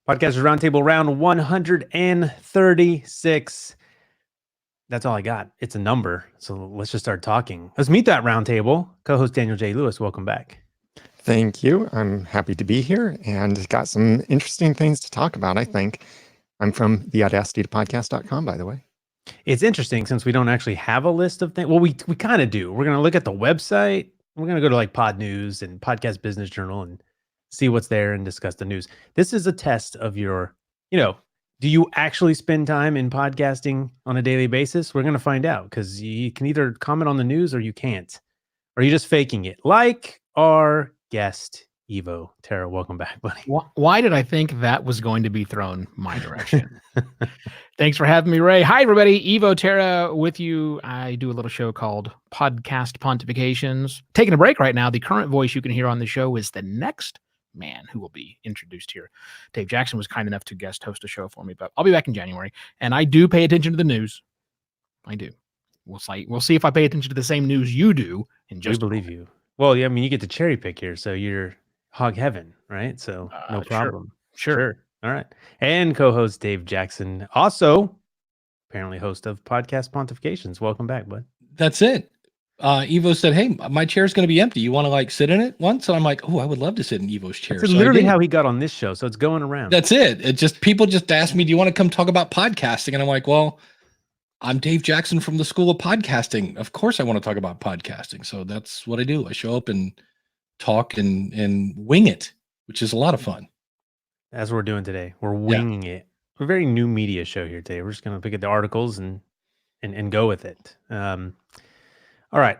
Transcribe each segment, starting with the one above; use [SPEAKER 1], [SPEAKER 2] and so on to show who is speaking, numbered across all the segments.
[SPEAKER 1] Podcasters Roundtable round 136. That's all I got. It's a number. So let's just start talking. Let's meet that roundtable. Co-host Daniel J. Lewis, welcome back.
[SPEAKER 2] Thank you. I'm happy to be here and got some interesting things to talk about, I think. I'm from theaudacitytopodcast.com, by the way.
[SPEAKER 1] It's interesting since we don't actually have a list of things. Well, we kind of do. We're going to look at the website. We're going to go to like Pod News and Podcast Business Journal and see what's there and discuss the news. This is a test of your, do you actually spend time in podcasting on a daily basis? We're going to find out because you can either comment on the news or you can't. Or are you just faking it? Like our guest, Evo. Tara, welcome back, buddy.
[SPEAKER 3] Why did I think that was going to be thrown my direction? Thanks for having me, Ray. Hi, everybody. Evo, Tara with you. I do a little show called Podcast Pontifications. Taking a break right now. The current voice you can hear on the show is the next man who will be introduced here. Dave Jackson was kind enough to guest host a show for me, but I'll be back in January. And I do pay attention to the news. I do. We'll see if I pay attention to the same news you do.
[SPEAKER 1] We believe you. Well, yeah, I mean, you get to cherry pick here, so you're hog heaven, right? So no problem.
[SPEAKER 3] Sure.
[SPEAKER 1] All right. And co-host Dave Jackson, also apparently host of Podcast Pontifications. Welcome back, bud.
[SPEAKER 4] That's it. Evo said, "Hey, my chair's going to be empty. You want to sit in it once?" And I'm like, "Oh, I would love to sit in Evo's chair."
[SPEAKER 1] That's literally how he got on this show. So it's going around.
[SPEAKER 4] That's it. People just ask me, "Do you want to come talk about podcasting?" And I'm like, "Well, I'm Dave Jackson from the School of Podcasting. Of course I want to talk about podcasting." So that's what I do. I show up and talk and wing it, which is a lot of fun.
[SPEAKER 1] That's what we're doing today. We're winging it. We're a very new media show here today. We're just going to pick at the articles and go with it. All right.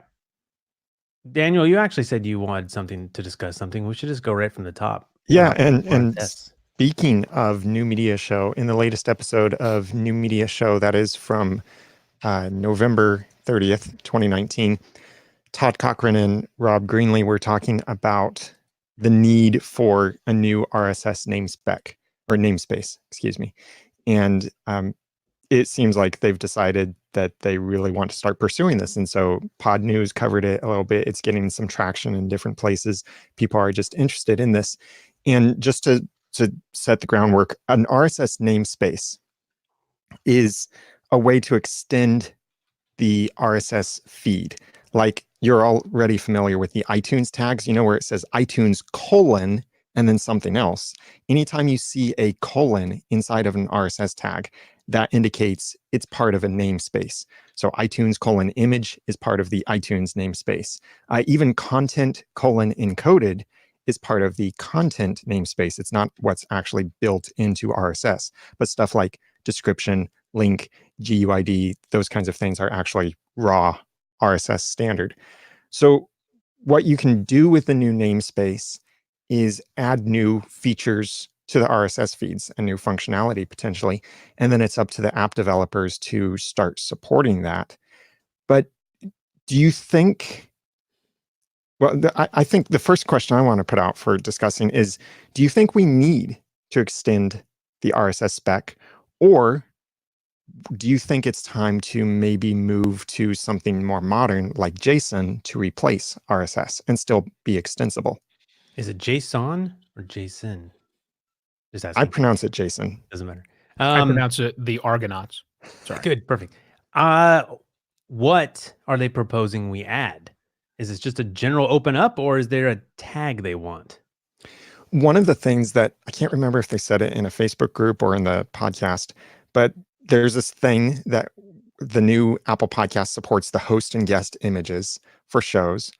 [SPEAKER 1] Daniel, you actually said you wanted something to discuss something. We should just go right from the top.
[SPEAKER 2] Yeah, and speaking of new media show, in the latest episode of New Media Show, that is from November 30th, 2019, Todd Cochran and Rob Greenlee were talking about the need for a new RSS namespace, excuse me. And it seems like they've decided that they really want to start pursuing this. And so Pod News covered it a little bit. It's getting some traction in different places. People are just interested in this. And just to set the groundwork, an RSS namespace is a way to extend the RSS feed. Like you're already familiar with the iTunes tags, where it says iTunes : and then something else. Anytime you see a colon inside of an RSS tag, that indicates it's part of a namespace. So iTunes : image is part of the iTunes namespace. Even content : encoded is part of the content namespace. It's not what's actually built into RSS, but stuff like description, link, GUID, those kinds of things are actually raw RSS standard. So what you can do with the new namespace is add new features to the RSS feeds, a new functionality potentially, and then it's up to the app developers to start supporting that. But do you think, I think the first question I want to put out for discussing is, do you think we need to extend the RSS spec, or do you think it's time to maybe move to something more modern like JSON to replace RSS and still be extensible?
[SPEAKER 1] Is it JSON or JSON?
[SPEAKER 2] I pronounce it Jason.
[SPEAKER 1] Doesn't matter.
[SPEAKER 3] I pronounce it the Argonauts. Sorry.
[SPEAKER 1] Good. Perfect. What are they proposing we add? Is this just a general open up, or is there a tag they want?
[SPEAKER 2] One of the things that I can't remember if they said it in a Facebook group or in the podcast, but there's this thing that the new Apple Podcast supports the host and guest images for shows.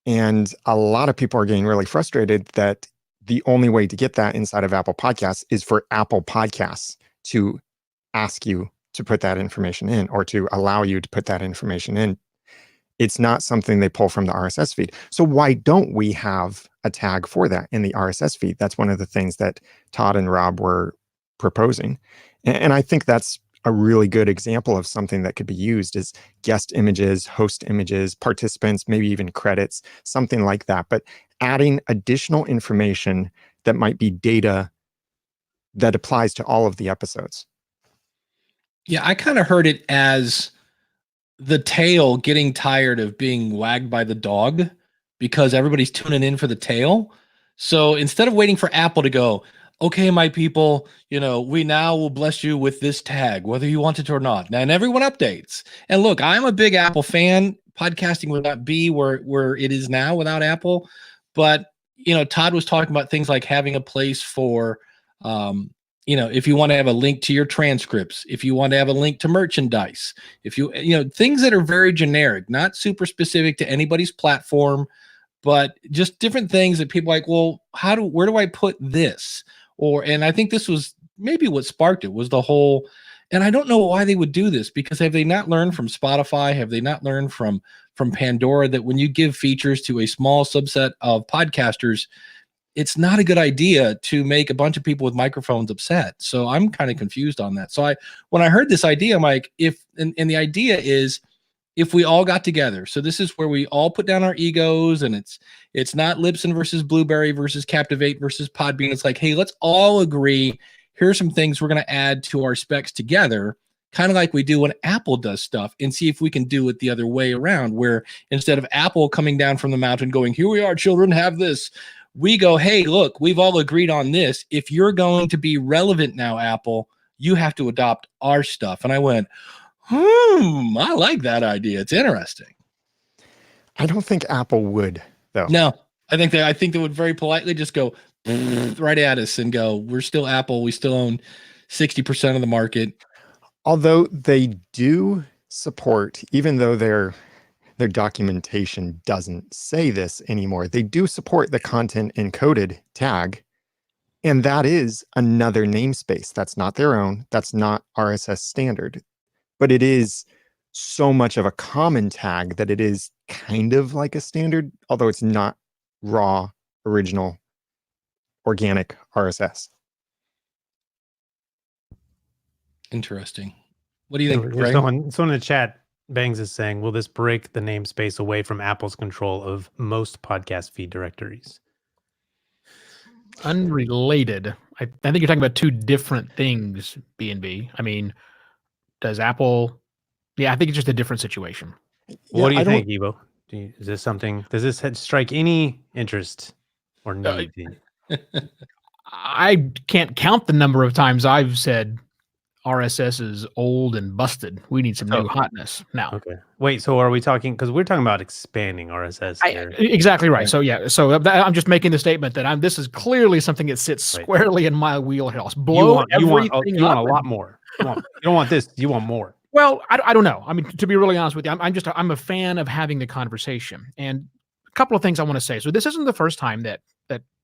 [SPEAKER 2] And a lot of people are getting really frustrated that the only way to get that inside of Apple Podcasts is for Apple Podcasts to ask you to put that information in, or to allow you to put that information in. It's not something they pull from the RSS feed. So why don't we have a tag for that in the RSS feed? That's one of the things that Todd and Rob were proposing. And I think that's a really good example of something that could be used is guest images, host images, participants, maybe even credits, something like that. But adding additional information that might be data that applies to all of the episodes.
[SPEAKER 4] Yeah, I kind of heard it as the tail getting tired of being wagged by the dog because everybody's tuning in for the tail. So instead of waiting for Apple to go, okay, my people, we now will bless you with this tag, whether you want it or not. And everyone updates. And look, I'm a big Apple fan. Podcasting would not be where it is now without Apple. But, Todd was talking about things like having a place for, if you want to have a link to your transcripts, if you want to have a link to merchandise, if things that are very generic, not super specific to anybody's platform, but just different things that people are like, well, where do I put this? And I think this was maybe what sparked it, was the whole, and I don't know why they would do this, because have they not learned from Spotify? Have they not learned from Pandora that when you give features to a small subset of podcasters, it's not a good idea to make a bunch of people with microphones upset? So I'm kind of confused on that. So when I heard this idea, I'm like, and the idea is, if we all got together, so this is where we all put down our egos, and it's not Libsyn versus Blueberry versus Captivate versus Podbean. It's like, hey, let's all agree, here's some things we're going to add to our specs together, kind of like we do when Apple does stuff, and see if we can do it the other way around, where instead of Apple coming down from the mountain going, here we are, children, have this, we go, hey, look, we've all agreed on this. If you're going to be relevant now, Apple, you have to adopt our stuff. And I went, I like that idea. It's interesting.
[SPEAKER 2] I don't think Apple would, though.
[SPEAKER 4] No, I think they would very politely just go right at us and go, we're still Apple. We still own 60% of the market.
[SPEAKER 2] Although they do support, even though their documentation doesn't say this anymore, they do support the content encoded tag. And that is another namespace. That's not their own. That's not RSS standard. But it is so much of a common tag that it is kind of like a standard, although it's not raw, original, organic RSS.
[SPEAKER 4] Interesting. What do you think,
[SPEAKER 1] Ray? Someone in the chat, Bangs, is saying, will this break the namespace away from Apple's control of most podcast feed directories?
[SPEAKER 3] Unrelated. I think you're talking about two different things, B&B. I mean, does Apple... Yeah, I think it's just a different situation.
[SPEAKER 1] What do you think, Evo? Is this something... Does this strike any interest or need?
[SPEAKER 3] I can't count the number of times I've said RSS is old and busted. We need some new hotness now.
[SPEAKER 1] Okay. Wait, so are we talking... Because we're talking about expanding RSS here.
[SPEAKER 3] Exactly right. So yeah, so I'm just making the statement that this is clearly something that sits squarely in my wheelhouse. You want a
[SPEAKER 1] lot more. You don't want this. You want more.
[SPEAKER 3] Well, I don't know. I mean, to be really honest with you, I'm a fan of having the conversation. And a couple of things I want to say. So this isn't the first time that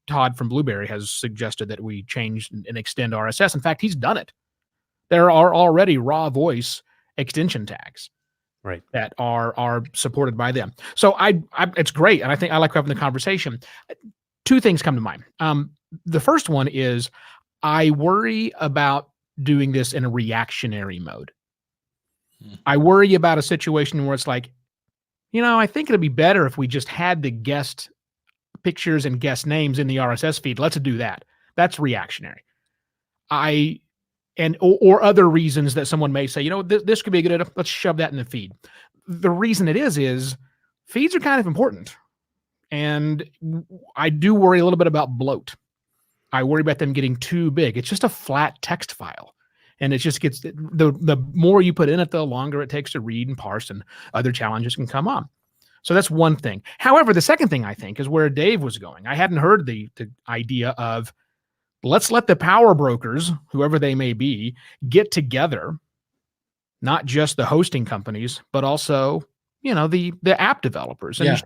[SPEAKER 3] Todd from Blueberry has suggested that we change and extend RSS. In fact, he's done it. There are already raw voice extension tags,
[SPEAKER 1] right,
[SPEAKER 3] that are supported by them. So it's great, and I think I like having the conversation. Two things come to mind. The first one is I worry about doing this in a reactionary mode. I worry about a situation where it's like, I think it'd be better if we just had the guest pictures and guest names in the RSS feed. Let's do that. That's reactionary. Or other reasons that someone may say, this could be a good idea. Let's shove that in the feed. The reason it is feeds are kind of important. And I do worry a little bit about bloat. I worry about them getting too big. It's just a flat text file. And it just gets, the more you put in it, the longer it takes to read and parse, and other challenges can come on. So that's one thing. However, the second thing I think is where Dave was going. I hadn't heard the idea of, let's let the power brokers, whoever they may be, get together, not just the hosting companies, but also, the app developers. And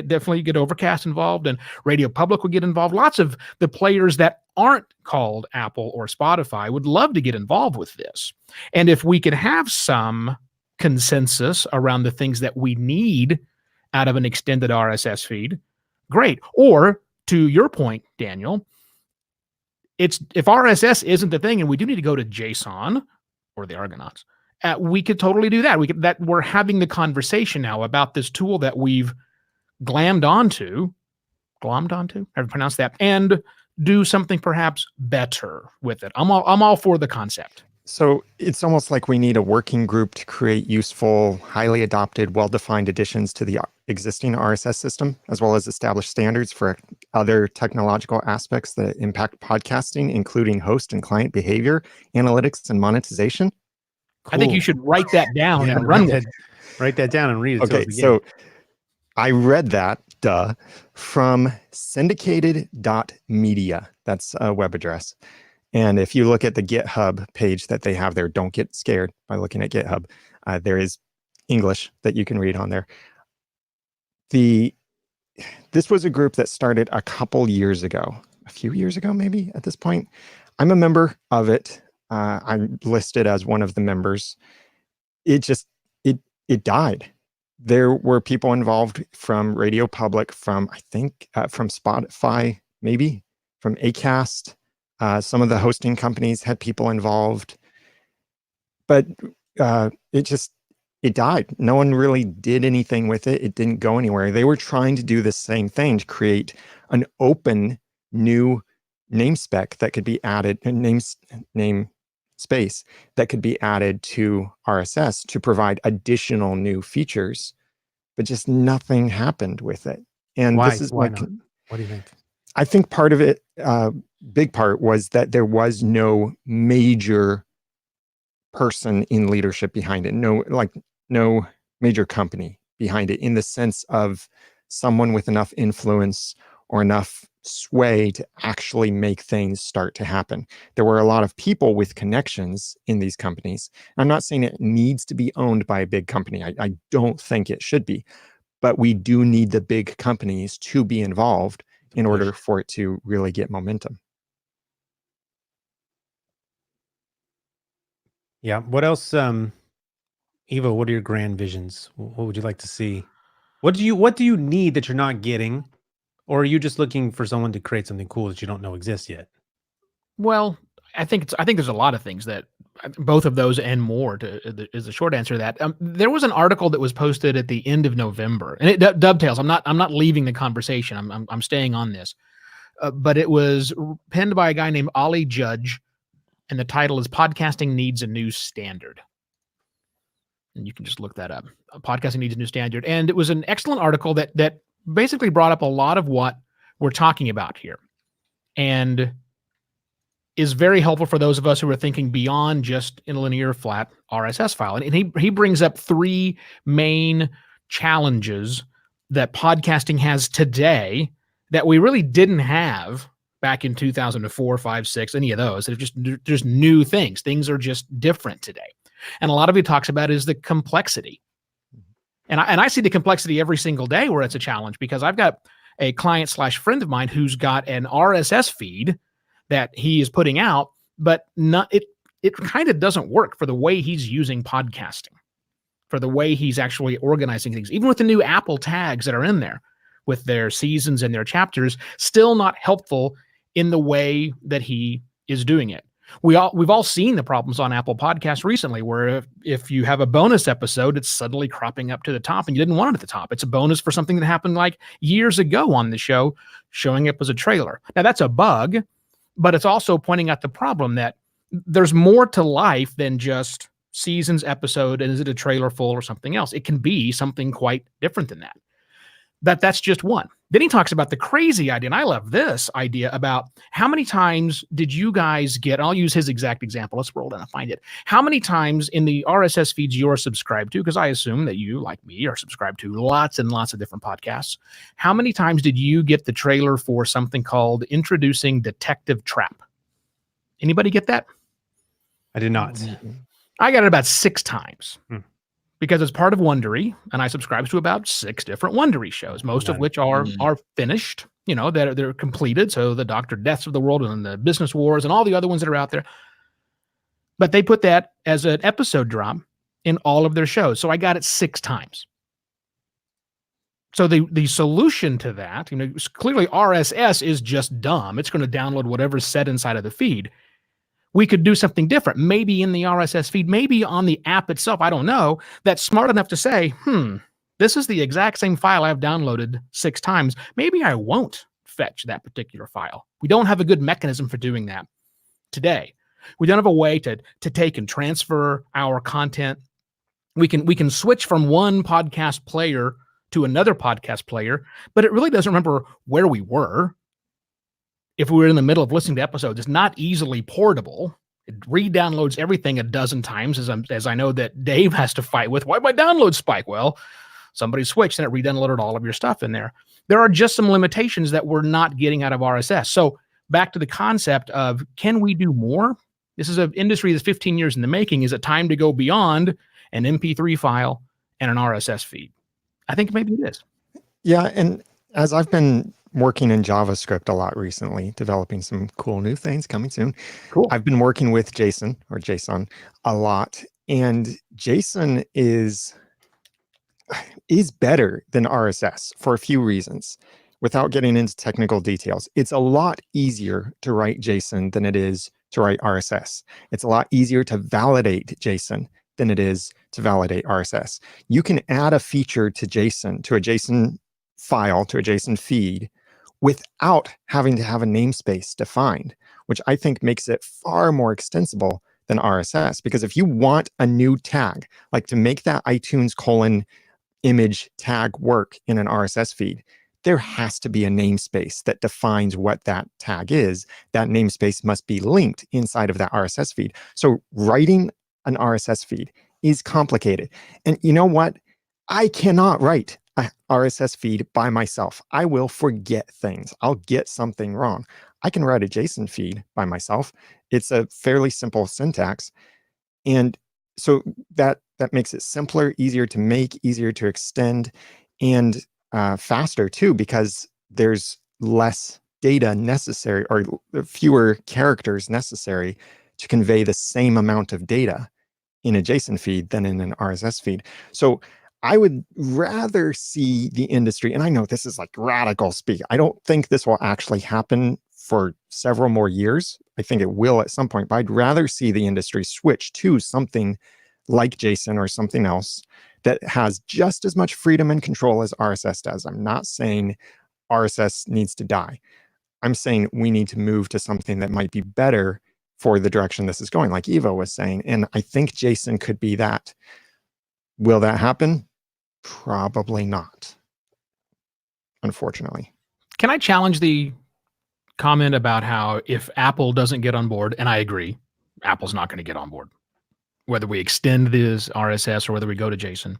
[SPEAKER 3] definitely get Overcast involved, and Radio Public would get involved. Lots of the players that aren't called Apple or Spotify would love to get involved with this. And if we could have some consensus around the things that we need out of an extended RSS feed, great. Or to your point, Daniel, if RSS isn't the thing and we do need to go to JSON or the Argonauts, we could totally do that. We're having the conversation now about this tool that we've glommed onto, however pronounce that, and do something perhaps better with it. I'm all for the concept.
[SPEAKER 2] So it's almost like we need a working group to create useful, highly adopted, well-defined additions to the existing RSS system, as well as establish standards for other technological aspects that impact podcasting, including host and client behavior, analytics, and monetization.
[SPEAKER 3] I think you
[SPEAKER 1] Cool.
[SPEAKER 3] should write that down
[SPEAKER 1] Yeah,
[SPEAKER 3] and run with it.
[SPEAKER 1] write that down and read it to us
[SPEAKER 2] Okay,
[SPEAKER 1] again.
[SPEAKER 2] so I read that, from syndicated.media. That's a web address. And if you look at the GitHub page that they have there, don't get scared by looking at GitHub. There is English that you can read on there. This was a group that started a couple years ago, a few years ago, maybe at this point. I'm a member of it. I'm listed as one of the members. It died. There were people involved from Radio Public, from I think from Spotify, maybe from Acast. Some of the hosting companies had people involved, but it died. No one really did anything with it. It didn't go anywhere. They were trying to do the same thing, to create an open new namespec that could be added, name space that could be added to RSS to provide additional new features, but just nothing happened with it. And
[SPEAKER 1] why?
[SPEAKER 2] this is
[SPEAKER 1] Why not? What do you think?
[SPEAKER 2] I think part of it, big part, was that there was no major person in leadership behind it. No major company behind it, in the sense of someone with enough influence or enough sway to actually make things start to happen. There were a lot of people with connections in these companies. I'm not saying it needs to be owned by a big company. I don't think it should be, but we do need the big companies to be involved in order for it to really get momentum.
[SPEAKER 1] Yeah. What else? Evo, what are your grand visions? What would you like to see? What do you need that you're not getting? Or are you just looking for someone to create something cool that you don't know exists yet?
[SPEAKER 3] Well, I think there's a lot of things that, both of those and more, is the short answer to that. There was an article that was posted at the end of November, and it dovetails. I'm not leaving the conversation. I'm staying on this, but it was penned by a guy named Ollie Judge, and the title is "Podcasting Needs a New Standard." And you can just look that up. Podcasting needs a new standard, and it was an excellent article that basically brought up a lot of what we're talking about here, and is very helpful for those of us who are thinking beyond just in a linear flat RSS file. And he brings up three main challenges that podcasting has today that we really didn't have back in 2004, 5, 6, any of those. They're just new things. Things are just different today. And a lot of it talks about is the complexity. And I see the complexity every single day where it's a challenge, because I've got a client / friend of mine who's got an RSS feed that he is putting out, but it kind of doesn't work for the way he's using podcasting, for the way he's actually organizing things. Even with the new Apple tags that are in there with their seasons and their chapters, still not helpful in the way that he is doing it. We've all seen the problems on Apple Podcasts recently, where if you have a bonus episode, it's suddenly cropping up to the top and you didn't want it at the top. It's a bonus for something that happened like years ago on the show, showing up as a trailer. Now that's a bug, but it's also pointing out the problem that there's more to life than just season's episode and is it a trailer full or something else. It can be something quite different than that. That's just one. Then he talks about the crazy idea, and I love this idea about how many times did you guys get, I'll use his exact example. Let's roll down and find it. How many times in the RSS feeds you're subscribed to, because I assume that you, like me, are subscribed to lots and lots of different podcasts. How many times did you get the trailer for something called Introducing Detective Trap? Anybody get that?
[SPEAKER 1] I did not.
[SPEAKER 3] I got it about 6 times. Because it's part of Wondery, and I subscribe to about 6 different Wondery shows, most of which are finished, they're completed. So the Dr. Deaths of the world and the Business Wars and all the other ones that are out there. But they put that as an episode drop in all of their shows. So I got it 6 times. So the solution to that, clearly RSS is just dumb. It's going to download whatever's set inside of the feed. We could do something different, maybe in the RSS feed, maybe on the app itself. I don't know. That's smart enough to say, this is the exact same file I've downloaded 6 times. Maybe I won't fetch that particular file. We don't have a good mechanism for doing that today. We don't have a way to take and transfer our content. We can switch from one podcast player to another podcast player, but it really doesn't remember where we were. if we were in the middle of listening to episodes, it's not easily portable. It re-downloads everything a dozen times, as I know that Dave has to fight with. Why my download spike? Well, somebody switched and it re-downloaded all of your stuff in there. There are just some limitations that we're not getting out of RSS. So back to the concept of, can we do more? This is an industry that's 15 years in the making. Is it time to go beyond an MP3 file and an RSS feed? I think maybe it is.
[SPEAKER 2] Yeah, and as I've been working in JavaScript a lot recently, developing some cool new things coming soon.
[SPEAKER 3] Cool.
[SPEAKER 2] I've been working with JSON a lot, and JSON is better than RSS for a few reasons. Without getting into technical details, it's a lot easier to write JSON than it is to write RSS. It's a lot easier to validate JSON than it is to validate RSS. You can add a feature to JSON, to a JSON file, to a JSON feed, without having to have a namespace defined, which I think makes it far more extensible than RSS. Because if you want a new tag, like to make that iTunes : image tag work in an RSS feed, there has to be a namespace that defines what that tag is. That namespace must be linked inside of that RSS feed. So writing an RSS feed is complicated. And you know what? I cannot write a RSS feed by myself. I will forget things. I'll get something wrong. I can write a JSON feed by myself. It's a fairly simple syntax. And so that makes it simpler, easier to make, easier to extend, and faster too, because there's less data necessary, or fewer characters necessary to convey the same amount of data in a JSON feed than in an RSS feed. So I would rather see the industry, and I know this is like radical speak, I don't think this will actually happen for several more years. I think it will at some point, but I'd rather see the industry switch to something like JSON or something else that has just as much freedom and control as RSS does. I'm not saying RSS needs to die. I'm saying we need to move to something that might be better for the direction this is going, like Evo was saying. And I think JSON could be that. Will that happen? Probably not, unfortunately.
[SPEAKER 3] Can I challenge the comment about how if Apple doesn't get on board, and I agree, Apple's not going to get on board, whether we extend this RSS or whether we go to JSON.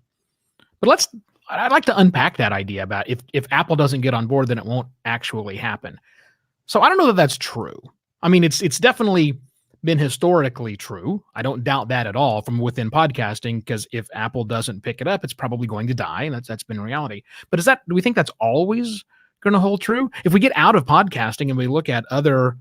[SPEAKER 3] But I'd like to unpack that idea about if Apple doesn't get on board, then it won't actually happen. So I don't know that that's true. I mean, it's definitely been historically true. I don't doubt that at all from within podcasting, because if Apple doesn't pick it up, it's probably going to die, and that's been reality. But do we think that's always going to hold true? If we get out of podcasting and we look at other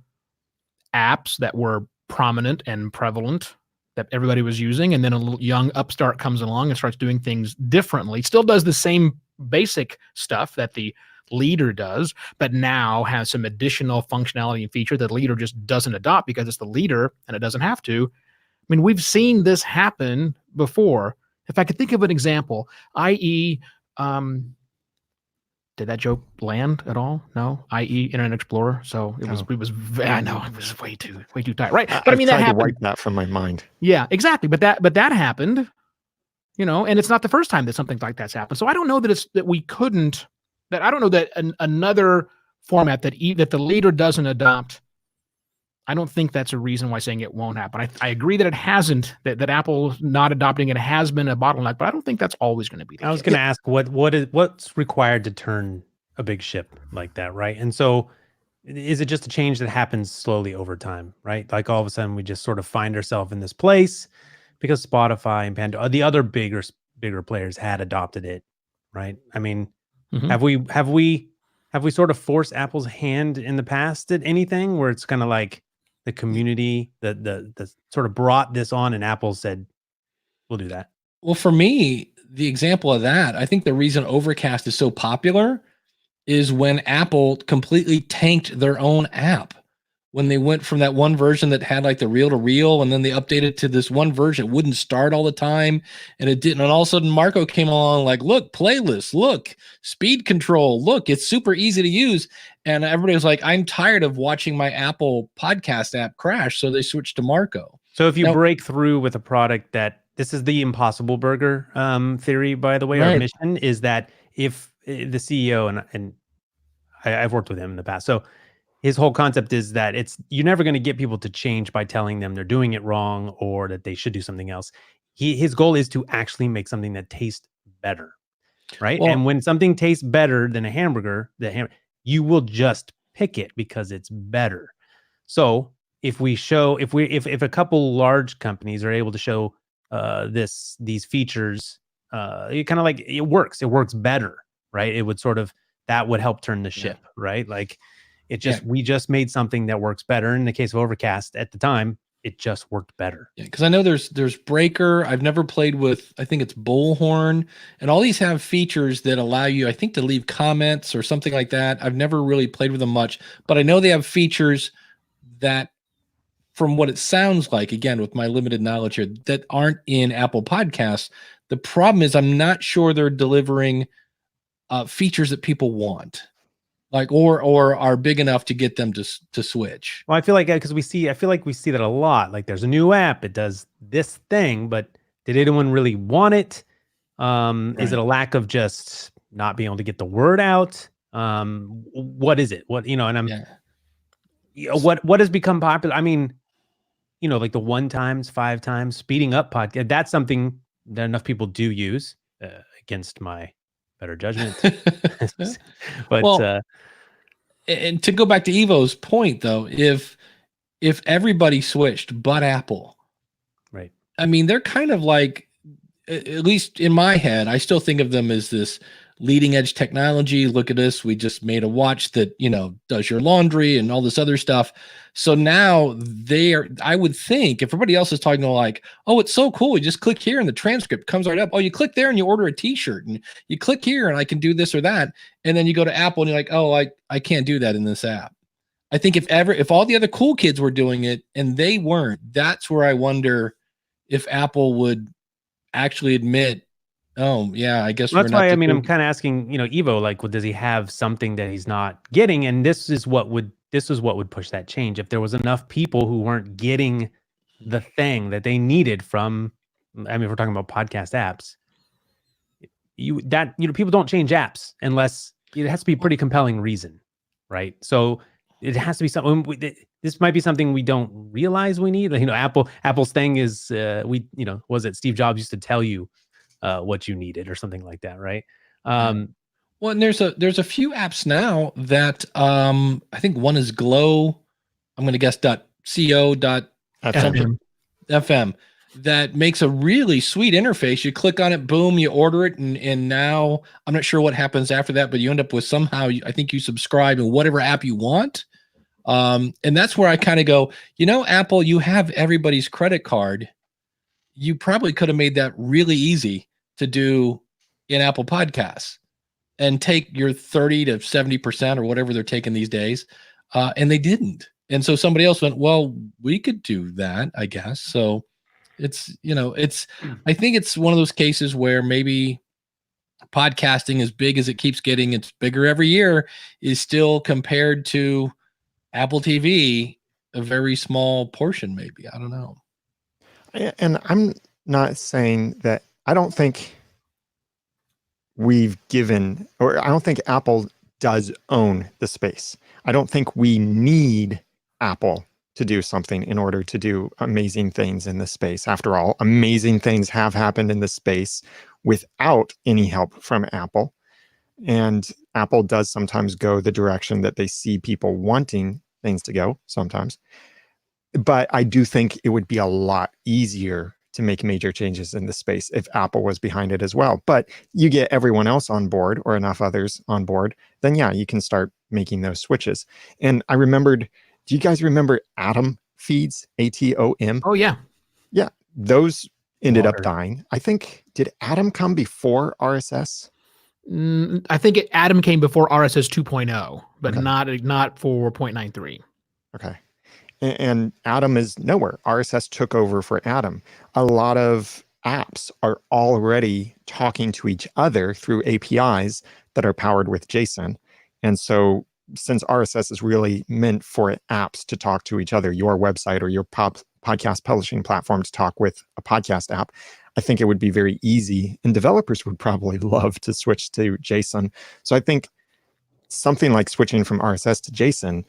[SPEAKER 3] apps that were prominent and prevalent that everybody was using, and then a little young upstart comes along and starts doing things differently, still does the same basic stuff that the leader does, but now has some additional functionality and feature that the leader just doesn't adopt because it's the leader and it doesn't have to. I mean, we've seen this happen before. If I could think of an example, i.e., did that joke land at all? No, i.e. Internet Explorer. So it was. I know it was way too tight, right? But I mean, that happened.
[SPEAKER 2] To wipe that from my mind.
[SPEAKER 3] Yeah, exactly. But that happened, and it's not the first time that something like that's happened. So I don't know that we couldn't. That I don't know that another format that the leader doesn't adopt. I don't think that's a reason why saying it won't happen. I agree that it hasn't. That Apple not adopting it has been a bottleneck, but I don't think that's always going to be the case.
[SPEAKER 1] I was going to ask what's required to turn a big ship like that, right? And so, is it just a change that happens slowly over time, right? Like all of a sudden we just sort of find ourselves in this place because Spotify and Pandora, the other bigger players had adopted it, right? I mean. Mm-hmm. Have we sort of forced Apple's hand in the past at anything where it's kind of like the community that sort of brought this on and Apple said, we'll do that?
[SPEAKER 4] Well, for me, the example of that, I think the reason Overcast is so popular is when Apple completely tanked their own app. When they went from that one version that had like the reel-to-reel, and then they updated to this one version, it wouldn't start all the time, and it didn't. And all of a sudden, Marco came along like, look, playlists, look, speed control, look, it's super easy to use. And everybody was like, I'm tired of watching my Apple podcast app crash, so they switched to Marco.
[SPEAKER 1] So if you break through with a product this is the Impossible Burger theory, by the way, right. Our mission is that if the CEO, and I've worked with him in the past, so his whole concept is that you're never going to get people to change by telling them they're doing it wrong or that they should do something else. His goal is to actually make something that tastes better, right?
[SPEAKER 4] Well-
[SPEAKER 1] and when something tastes better than a hamburger, you will just pick it because it's better. So if a couple large companies are able to show these features, it kind of like it works better, right? It would that would help turn the ship, right? Like we just made something that works better. In the case of Overcast at the time, it just worked better.
[SPEAKER 4] Yeah, because I know there's Breaker. I've never played with, I think it's Bullhorn, and all these have features that allow you, I think, to leave comments or something like that. I've never really played with them much, but I know they have features that, from what it sounds like, again, with my limited knowledge here, that aren't in Apple Podcasts. The problem is I'm not sure they're delivering features that people want, like or are big enough to get them to switch.
[SPEAKER 1] Well, I feel like because I feel like we see that a lot. Like there's a new app, it does this thing, but did anyone really want it? Is it a lack of just not being able to get the word out? What is it? What, and what has become popular? I mean, like the 1 times, 5 times speeding up podcast. That's something that enough people do use against my better judgment. But
[SPEAKER 4] and to go back to Evo's point, though, if everybody switched but Apple,
[SPEAKER 1] right?
[SPEAKER 4] I mean, they're kind of like, at least in my head, I still think of them as this leading edge technology. Look at us. We just made a watch that, does your laundry and all this other stuff. So now I would think if everybody else is talking like, oh, it's so cool. You just click here and the transcript comes right up. Oh, you click there and you order a t-shirt and you click here and I can do this or that. And then you go to Apple and you're like, oh, I can't do that in this app. I think if all the other cool kids were doing it and they weren't, that's where I wonder if Apple would actually admit, oh yeah, I guess
[SPEAKER 1] that's why I'm kind of asking, Evo, like, does he have something that he's not getting? And this is what would push that change. If there was enough people who weren't getting the thing that they needed from, if we're talking about podcast apps, people don't change apps unless it has to be a pretty compelling reason, right? So it has to be something. This might be something we don't realize we need. Apple's thing is was it Steve Jobs used to tell you what you needed or something like that, right?
[SPEAKER 4] Well, and there's a few apps now that I think one is Glow. I'm going to guess .co.fm that makes a really sweet interface. You click on it, boom, you order it, and now I'm not sure what happens after that, but you end up with somehow I think you subscribe in whatever app you want. And that's where I kind of go, Apple, you have everybody's credit card. You probably could have made that really easy to do in Apple Podcasts and take your 30 to 70% or whatever they're taking these days. And they didn't. And so somebody else went, well, we could do that, I guess. So it's, I think it's one of those cases where maybe podcasting, as big as it keeps getting, it's bigger every year, is still compared to Apple TV, a very small portion, maybe. I don't know.
[SPEAKER 2] And I'm not saying that, I don't think we've given, or I don't think Apple does own the space. I don't think we need Apple to do something in order to do amazing things in this space. After all, amazing things have happened in this space without any help from Apple. And Apple does sometimes go the direction that they see people wanting things to go sometimes. But I do think it would be a lot easier to make major changes in the space if Apple was behind it as well. But you get everyone else on board or enough others on board, then yeah, you can start making those switches. And I remembered, do you guys remember Atom feeds, ATOM?
[SPEAKER 3] Oh, yeah.
[SPEAKER 2] Yeah, those ended up dying. I think, did Atom come before RSS?
[SPEAKER 3] I think Atom came before RSS 2.0, but
[SPEAKER 2] Okay.
[SPEAKER 3] not for 0.93.
[SPEAKER 2] Okay. And Atom is nowhere. RSS took over for Atom. A lot of apps are already talking to each other through APIs that are powered with JSON. And so since RSS is really meant for apps to talk to each other, your website or your podcast publishing platform to talk with a podcast app, I think it would be very easy, and developers would probably love to switch to JSON. So I think something like switching from RSS to JSON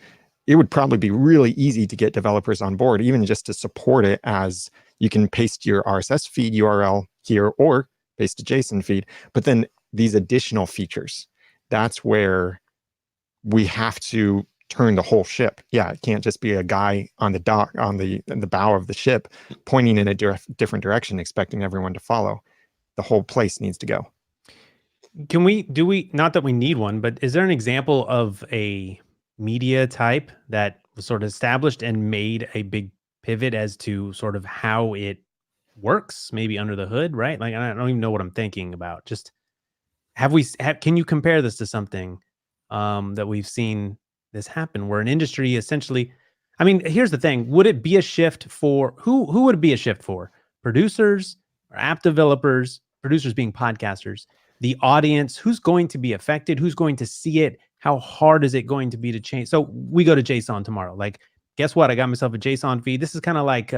[SPEAKER 2] it would probably be really easy to get developers on board, even just to support it, as you can paste your RSS feed URL here or paste a JSON feed. But then these additional features, that's where we have to turn the whole ship. Yeah, it can't just be a guy on the dock, on the bow of the ship, pointing in a different direction, expecting everyone to follow. The whole place needs to go.
[SPEAKER 1] Not that we need one, but is there an example of a media type that was sort of established and made a big pivot as to sort of how it works, maybe under the hood, right? Like, I don't even know what I'm thinking about. Just can you compare this to something that we've seen this happen, where an industry essentially, I mean, here's the thing. Would it be a shift for who would it be a shift for? Producers or app developers, producers being podcasters, the audience, who's going to be affected? Who's going to see it? How hard is it going to be to change? So we go to JSON tomorrow. Like, guess what? I got myself a JSON feed. This is kind of like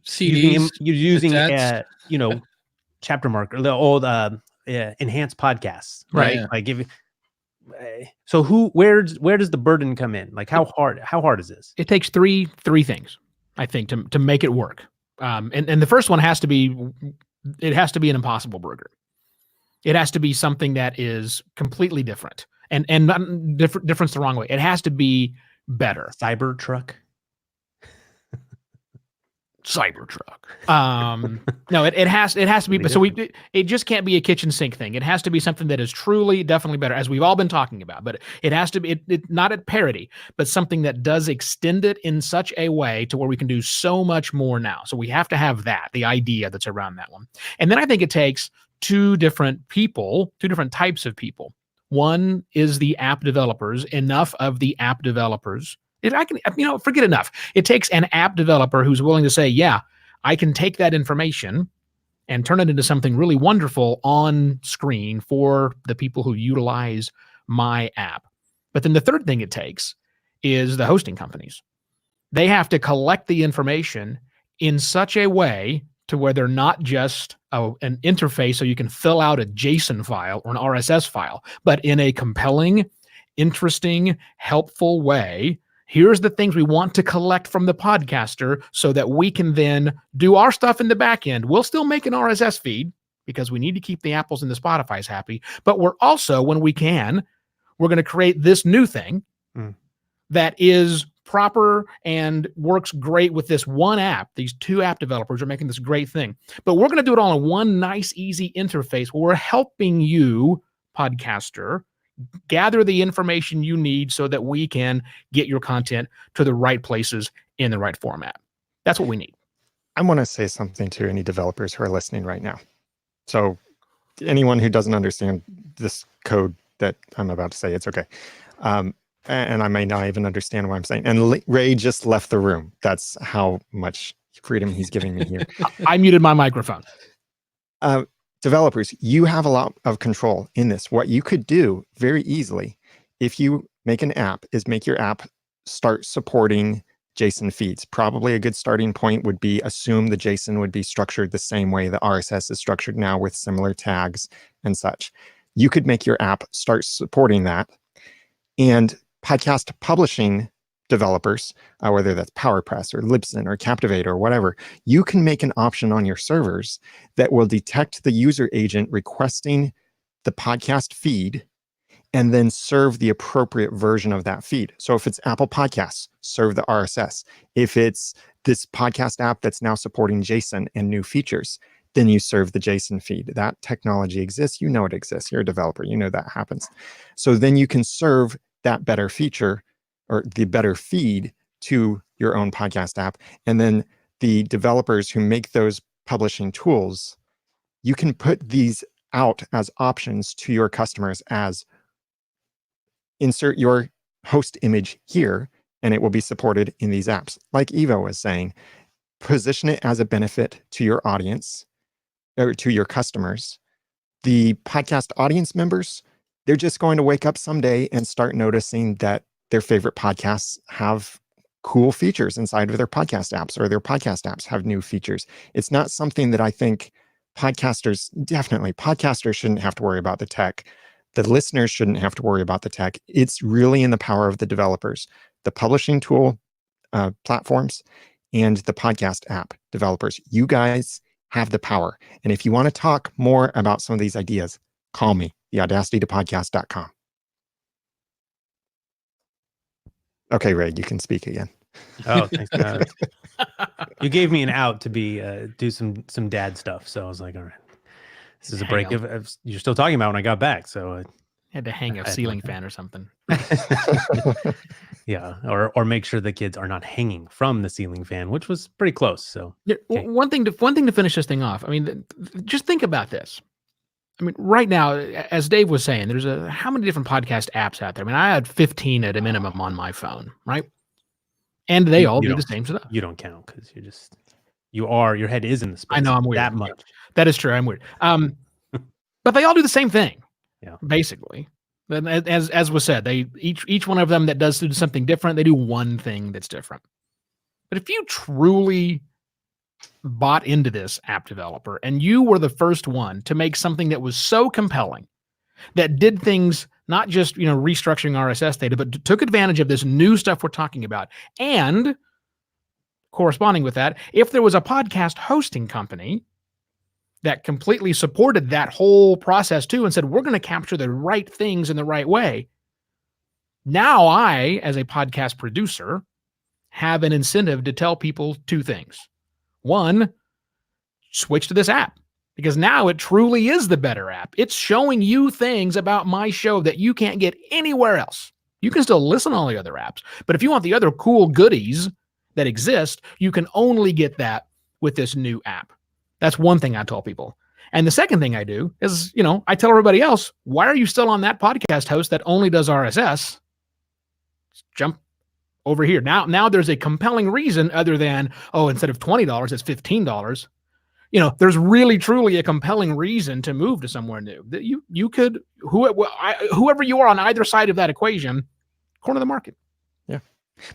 [SPEAKER 4] CDs,
[SPEAKER 1] using
[SPEAKER 4] cassettes.
[SPEAKER 1] chapter marker, the old enhanced podcasts, right?
[SPEAKER 4] Yeah.
[SPEAKER 1] Like, so where does the burden come in? Like, how hard is this?
[SPEAKER 3] It takes three things, I think, to make it work. And the first one has to be an impossible burger. It has to be something that is completely different, and not difference the wrong way. It has to be better.
[SPEAKER 1] Cybertruck.
[SPEAKER 3] No, it has to be. So it just can't be a kitchen sink thing. It has to be something that is truly, definitely better, as we've all been talking about. But it has to be it not at parity, but something that does extend it in such a way to where we can do so much more now. So we have to have that, the idea that's around that one. And then I think it takes two different types of people. One is the app developers. Enough of the app developers. Forget enough. It takes an app developer who's willing to say, yeah, I can take that information and turn it into something really wonderful on screen for the people who utilize my app. But then the third thing it takes is the hosting companies. They have to collect the information in such a way to where they're not just an interface so you can fill out a JSON file or an RSS file, but in a compelling, interesting, helpful way. Here's the things we want to collect from the podcaster so that we can then do our stuff in the back end. We'll still make an RSS feed because we need to keep the Apples and the Spotifys happy. But we're also, when we can, we're going to create this new thing that is proper and works great with this one app. These two app developers are making this great thing. But we're going to do it all in one nice, easy interface where we're helping you, podcaster, gather the information you need so that we can get your content to the right places in the right format. That's what we need.
[SPEAKER 2] I want to say something to any developers who are listening right now. So anyone who doesn't understand this code that I'm about to say, it's okay. And I may not even understand what I'm saying. And Ray just left the room. That's how much freedom he's giving me here.
[SPEAKER 3] I muted my microphone.
[SPEAKER 2] Developers, you have a lot of control in this. What you could do very easily, if you make an app, is make your app start supporting JSON feeds. Probably a good starting point would be assume the JSON would be structured the same way the RSS is structured now, with similar tags and such. You could make your app start supporting that. And podcast publishing developers, whether that's PowerPress or Libsyn or Captivate or whatever, you can make an option on your servers that will detect the user agent requesting the podcast feed and then serve the appropriate version of that feed. So if it's Apple Podcasts, serve the RSS. If it's this podcast app that's now supporting JSON and new features, then you serve the JSON feed. That technology exists. You know it exists. You're a developer. You know that happens. So then you can serve that better feature or the better feed to your own podcast app. And then the developers who make those publishing tools, you can put these out as options to your customers as insert your host image here, and it will be supported in these apps. Like Evo was saying, position it as a benefit to your audience or to your customers. The podcast audience members, they're just going to wake up someday and start noticing that their favorite podcasts have cool features inside of their podcast apps, or their podcast apps have new features. It's not something that I think podcasters shouldn't have to worry about the tech. The listeners shouldn't have to worry about the tech. It's really in the power of the developers the publishing tool platforms, and the podcast app developers. You guys have the power. And if you want to talk more about some of these ideas, call me, theaudacitytopodcast.com. Okay, Ray, you can speak again.
[SPEAKER 1] Oh, thanks. You gave me an out to be do some dad stuff, so I was like, all right, this is a break. You're still talking about when I got back, so
[SPEAKER 3] had to hang a ceiling fan or something.
[SPEAKER 1] Yeah, or make sure the kids are not hanging from the ceiling fan, which was pretty close. So
[SPEAKER 3] yeah, okay. One thing to finish this thing off. I mean, just think about this. I mean, right now, as Dave was saying, there's how many different podcast apps out there? I mean, I had 15 at a minimum on my phone, right? And they all do the same stuff.
[SPEAKER 1] You don't count because your head is in the space.
[SPEAKER 3] I know I'm weird.
[SPEAKER 1] That much.
[SPEAKER 3] That is true. I'm weird. But they all do the same thing.
[SPEAKER 1] Yeah.
[SPEAKER 3] Basically. As was said, they each one of them that does something different, they do one thing that's different. But if you truly bought into this app developer and you were the first one to make something that was so compelling that did things not just restructuring RSS data, but took advantage of this new stuff we're talking about, and corresponding with that, if there was a podcast hosting company that completely supported that whole process too and said, we're going to capture the right things in the right way. Now I, as a podcast producer, have an incentive to tell people two things. One, switch to this app because now it truly is the better app. It's showing you things about my show that you can't get anywhere else. You can still listen to all the other apps, but if you want the other cool goodies that exist, you can only get that with this new app. That's one thing I tell people. And the second thing I do is, I tell everybody else, why are you still on that podcast host that only does RSS? Jump over here. Now there's a compelling reason other than, instead of $20, it's $15. There's really, truly a compelling reason to move to somewhere new. That you could, whoever you are on either side of that equation, corner the market.
[SPEAKER 2] Yeah.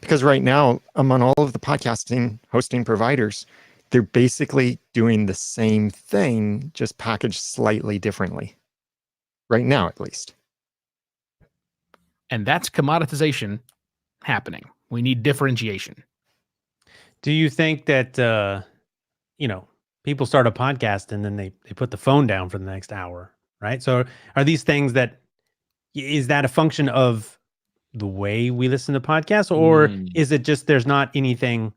[SPEAKER 2] Because right now, among all of the podcasting hosting providers, they're basically doing the same thing, just packaged slightly differently. Right now, at least.
[SPEAKER 3] And that's commoditization happening. We need differentiation.
[SPEAKER 1] Do you think that, people start a podcast and then they put the phone down for the next hour, right? So are these things is that a function of the way we listen to podcasts, or is it just there's not anything,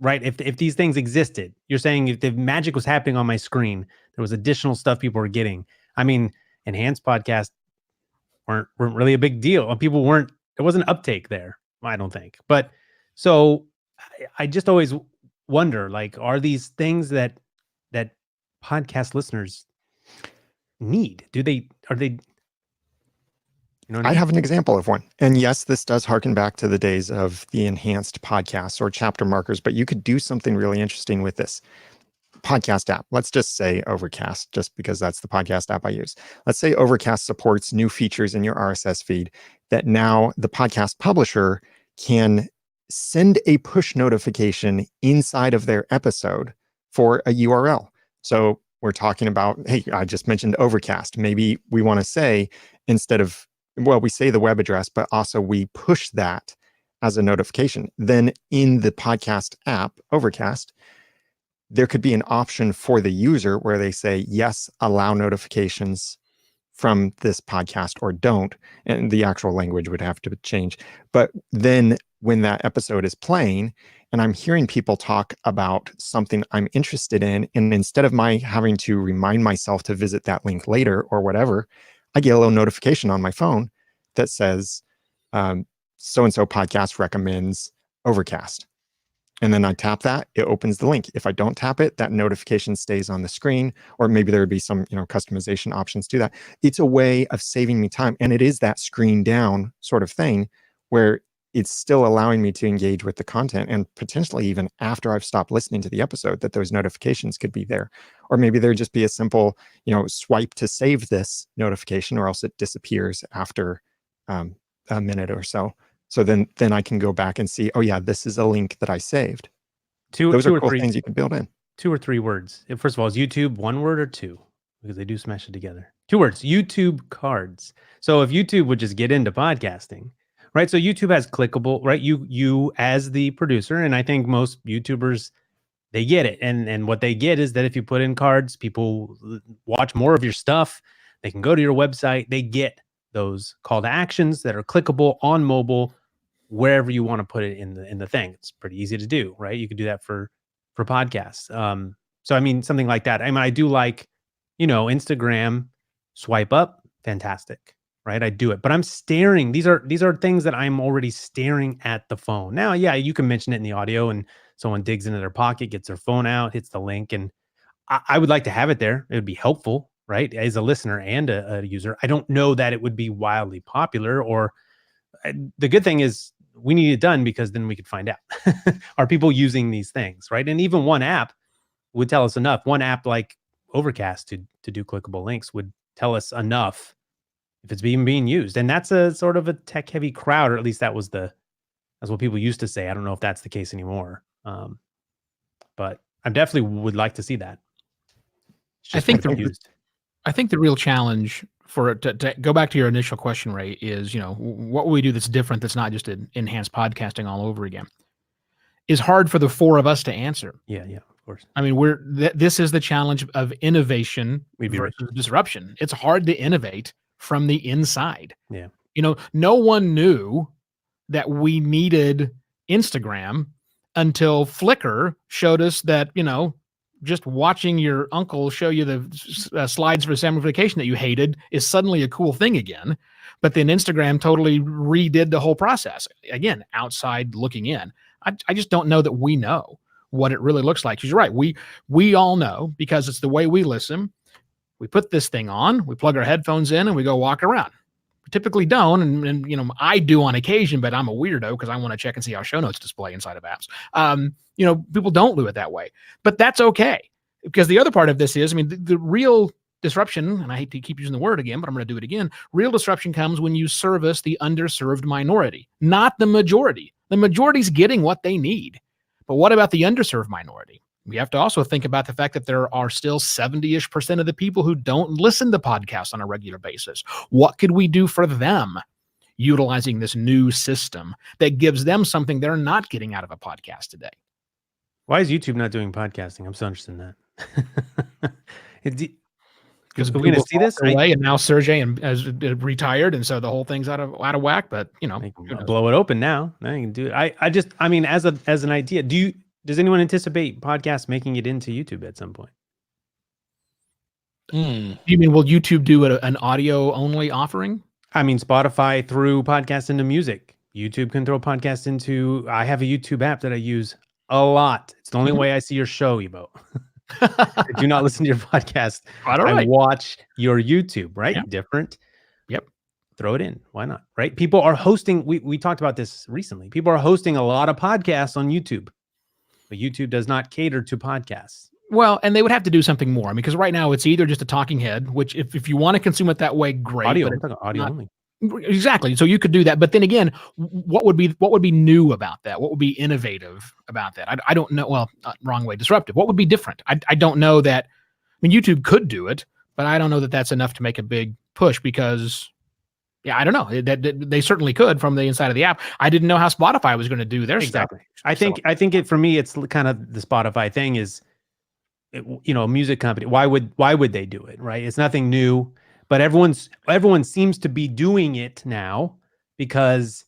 [SPEAKER 1] right? If these things existed, you're saying if the magic was happening on my screen, there was additional stuff people were getting. I mean, enhanced podcasts weren't really a big deal. People there wasn't uptake there, I don't think. But so I just always wonder, are these things that podcast listeners need? Are they?
[SPEAKER 2] I have an example of one. And yes, this does harken back to the days of the enhanced podcasts or chapter markers, but you could do something really interesting with this podcast app. Let's just say Overcast, just because that's the podcast app I use. Let's say Overcast supports new features in your RSS feed that now the podcast publisher can send a push notification inside of their episode for a URL. So we're talking about, hey, I just mentioned Overcast. Maybe we want to say, instead of, we say the web address, but also we push that as a notification. Then in the podcast app, Overcast, there could be an option for the user where they say, yes, allow notifications from this podcast, or don't. And the actual language would have to change. But then when that episode is playing and I'm hearing people talk about something I'm interested in, and instead of my having to remind myself to visit that link later or whatever, I get a little notification on my phone that says, so-and-so podcast recommends Overcast. And then I tap that, it opens the link. If I don't tap it, that notification stays on the screen, or maybe there would be some, customization options to that. It's a way of saving me time. And it is that screen down sort of thing where it's still allowing me to engage with the content, and potentially even after I've stopped listening to the episode, that those notifications could be there. Or maybe there'd just be a simple, swipe to save this notification, or else it disappears after a minute or so. So then I can go back and see, oh yeah, this is a link that I saved. Those are cool things you can build in.
[SPEAKER 1] 2 or 3 words. First of all, is YouTube one word or 2? Because they do smash it together. 2 words, YouTube cards. So if YouTube would just get into podcasting, right? So YouTube has clickable, right? You as the producer, and I think most YouTubers, they get it. And what they get is that if you put in cards, people watch more of your stuff. They can go to your website. They get those call to actions that are clickable on mobile, wherever you want to put it in the thing. It's pretty easy to do, right? You could do that for podcasts. So I mean, something like that. I mean, I do like, Instagram swipe up, fantastic, right? I do it, but I'm staring. These are things that I'm already staring at the phone. Now, yeah, you can mention it in the audio, and someone digs into their pocket, gets their phone out, hits the link, and I would like to have it there. It would be helpful, right? As a listener and a user. I don't know that it would be wildly popular, or the good thing is we need it done, because then we could find out, are people using these things, right? And even one app would tell us enough. One app like Overcast to do clickable links would tell us enough if it's being used. And that's a sort of a tech heavy crowd, or at least that's what people used to say. I don't know if that's the case anymore. But I definitely would like to see that.
[SPEAKER 3] I think the real challenge for it to go back to your initial question, Ray, is, what will we do that's different, that's not just an enhanced podcasting all over again, is hard for the four of us to answer.
[SPEAKER 1] Yeah, of course.
[SPEAKER 3] I mean, this is the challenge of innovation versus disruption. It's hard to innovate from the inside.
[SPEAKER 1] Yeah.
[SPEAKER 3] No one knew that we needed Instagram until Flickr showed us that, just watching your uncle show you the slides for summer vacation that you hated is suddenly a cool thing again. But then Instagram totally redid the whole process. Again, outside looking in. I just don't know that we know what it really looks like. 'Cause you're right. We all know, because it's the way we listen. We put this thing on, we plug our headphones in, and we go walk around. We typically don't, and I do on occasion, but I'm a weirdo because I want to check and see how show notes display inside of apps. People don't do it that way, but that's okay, because the other part of this is, the real disruption, and I hate to keep using the word again, but I'm going to do it again. Real disruption comes when you service the underserved minority, not the majority. The majority's getting what they need. But what about the underserved minority? We have to also think about the fact that there are still 70-ish% of the people who don't listen to podcasts on a regular basis. What could we do for them, utilizing this new system that gives them something they're not getting out of a podcast today?
[SPEAKER 1] Why is YouTube not doing podcasting? I'm so interested in that. Because we're going to see this,
[SPEAKER 3] away, and now Sergey has retired, and so the whole thing's out of whack. But
[SPEAKER 1] they can blow it open now. Now you can do it. As an idea, does anyone anticipate podcasts making it into YouTube at some point?
[SPEAKER 3] You mean, will YouTube do an audio only offering?
[SPEAKER 1] Spotify threw podcasts into music. YouTube can throw podcasts into. I have a YouTube app that I use a lot. It's the only way I see your show, Evo. I do not listen to your podcast. I watch your YouTube, right? Yeah. Different.
[SPEAKER 3] Yep.
[SPEAKER 1] Throw it in. Why not? Right? People are hosting. We talked about this recently. People are hosting a lot of podcasts on YouTube, but YouTube does not cater to podcasts.
[SPEAKER 3] Well, and they would have to do something more. Because right now it's either just a talking head, which if you want to consume it that way, great.
[SPEAKER 1] Audio, I'm talking audio only.
[SPEAKER 3] Exactly. So you could do that. But then again, what would be new about that? What would be innovative about that? I don't know. Well, wrong way, disruptive. What would be different? I don't know that. YouTube could do it, but I don't know that that's enough to make a big push, because, I don't know. They certainly could from the inside of the app. I didn't know how Spotify was going to do their stuff.
[SPEAKER 1] I think for me, it's kind of the Spotify thing is, a music company. Why would they do it? Right? It's nothing new. But everyone seems to be doing it now because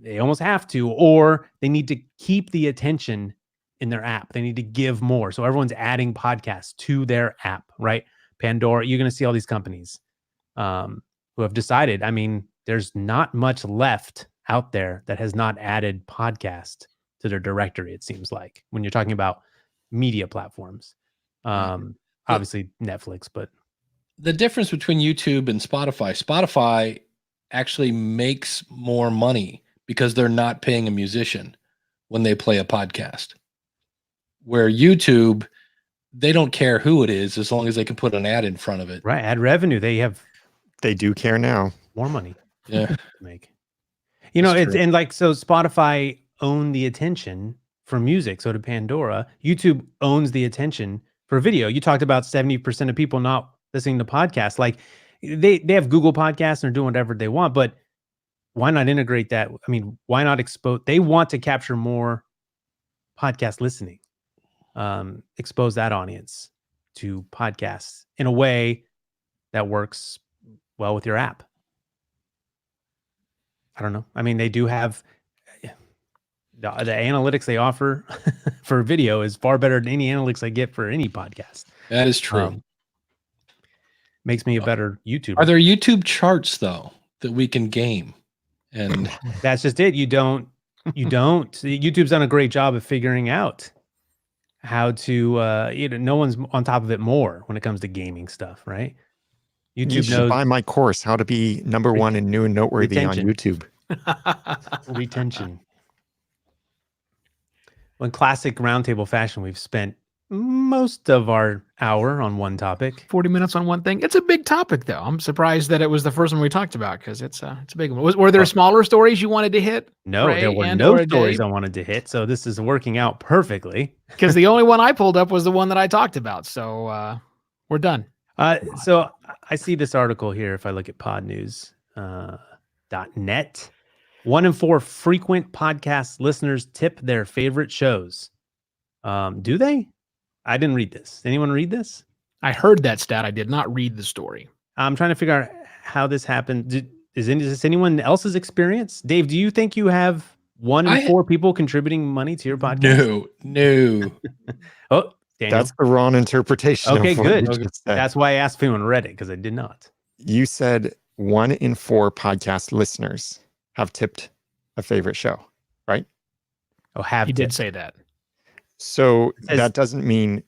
[SPEAKER 1] they almost have to, or they need to keep the attention in their app. They need to give more. So everyone's adding podcasts to their app, right? Pandora, you're going to see all these companies who have decided, there's not much left out there that has not added podcast to their directory, it seems like, when you're talking about media platforms. Obviously Netflix, but
[SPEAKER 4] the difference between YouTube and Spotify actually makes more money because they're not paying a musician when they play a podcast. Where YouTube, they don't care who it is as long as they can put an ad in front of it.
[SPEAKER 1] Right, ad revenue. They
[SPEAKER 2] do care now.
[SPEAKER 1] More money.
[SPEAKER 4] Yeah.
[SPEAKER 1] To make. So Spotify owned the attention for music. So did Pandora. YouTube owns the attention for video. You talked about 70% of people not listening to podcasts. Like they have Google Podcasts and they're doing whatever they want, but why not integrate that? I mean, why not expose? They want to capture more podcast listening, expose that audience to podcasts in a way that works well with your app. I don't know. I mean, they do have the analytics they offer for video is far better than any analytics I get for any podcast.
[SPEAKER 4] That is true.
[SPEAKER 1] Makes me a better YouTuber.
[SPEAKER 4] Are there YouTube charts though that we can game? And
[SPEAKER 1] that's just it. You don't. YouTube's done a great job of figuring out how to. No one's on top of it more when it comes to gaming stuff, right?
[SPEAKER 2] You should buy my course, How to Be Number One and New and Noteworthy
[SPEAKER 1] retention.
[SPEAKER 2] on YouTube.
[SPEAKER 1] Retention. Well, in classic roundtable fashion, we've spent most of our hour on one topic.
[SPEAKER 3] 40 minutes on one thing. It's a big topic, though. I'm surprised that it was the first one we talked about because it's a big one. Were there smaller stories you wanted to hit?
[SPEAKER 1] No,
[SPEAKER 3] Ray
[SPEAKER 1] there were no stories I wanted to hit. So this is working out perfectly.
[SPEAKER 3] Because the only one I pulled up was the one that I talked about. So we're done.
[SPEAKER 1] So I see this article here. If I look at podnews.net, 1 in 4 frequent podcast listeners tip their favorite shows. Do they? I didn't read this. Anyone read this?
[SPEAKER 3] I heard that stat. I did not read the story.
[SPEAKER 1] I'm trying to figure out how this happened. Is this anyone else's experience? Dave, do you think you have 1 in 4 people contributing money to your podcast?
[SPEAKER 4] No.
[SPEAKER 1] Oh, Daniel.
[SPEAKER 2] That's the wrong interpretation.
[SPEAKER 1] Okay,
[SPEAKER 2] of what
[SPEAKER 1] good.
[SPEAKER 2] you just said.
[SPEAKER 1] That's why I asked if anyone read it, because I did not.
[SPEAKER 2] You said 1 in 4 podcast listeners have tipped a favorite show, right?
[SPEAKER 1] Oh, have
[SPEAKER 3] He
[SPEAKER 1] tipped.
[SPEAKER 3] did say that.
[SPEAKER 2] So that doesn't mean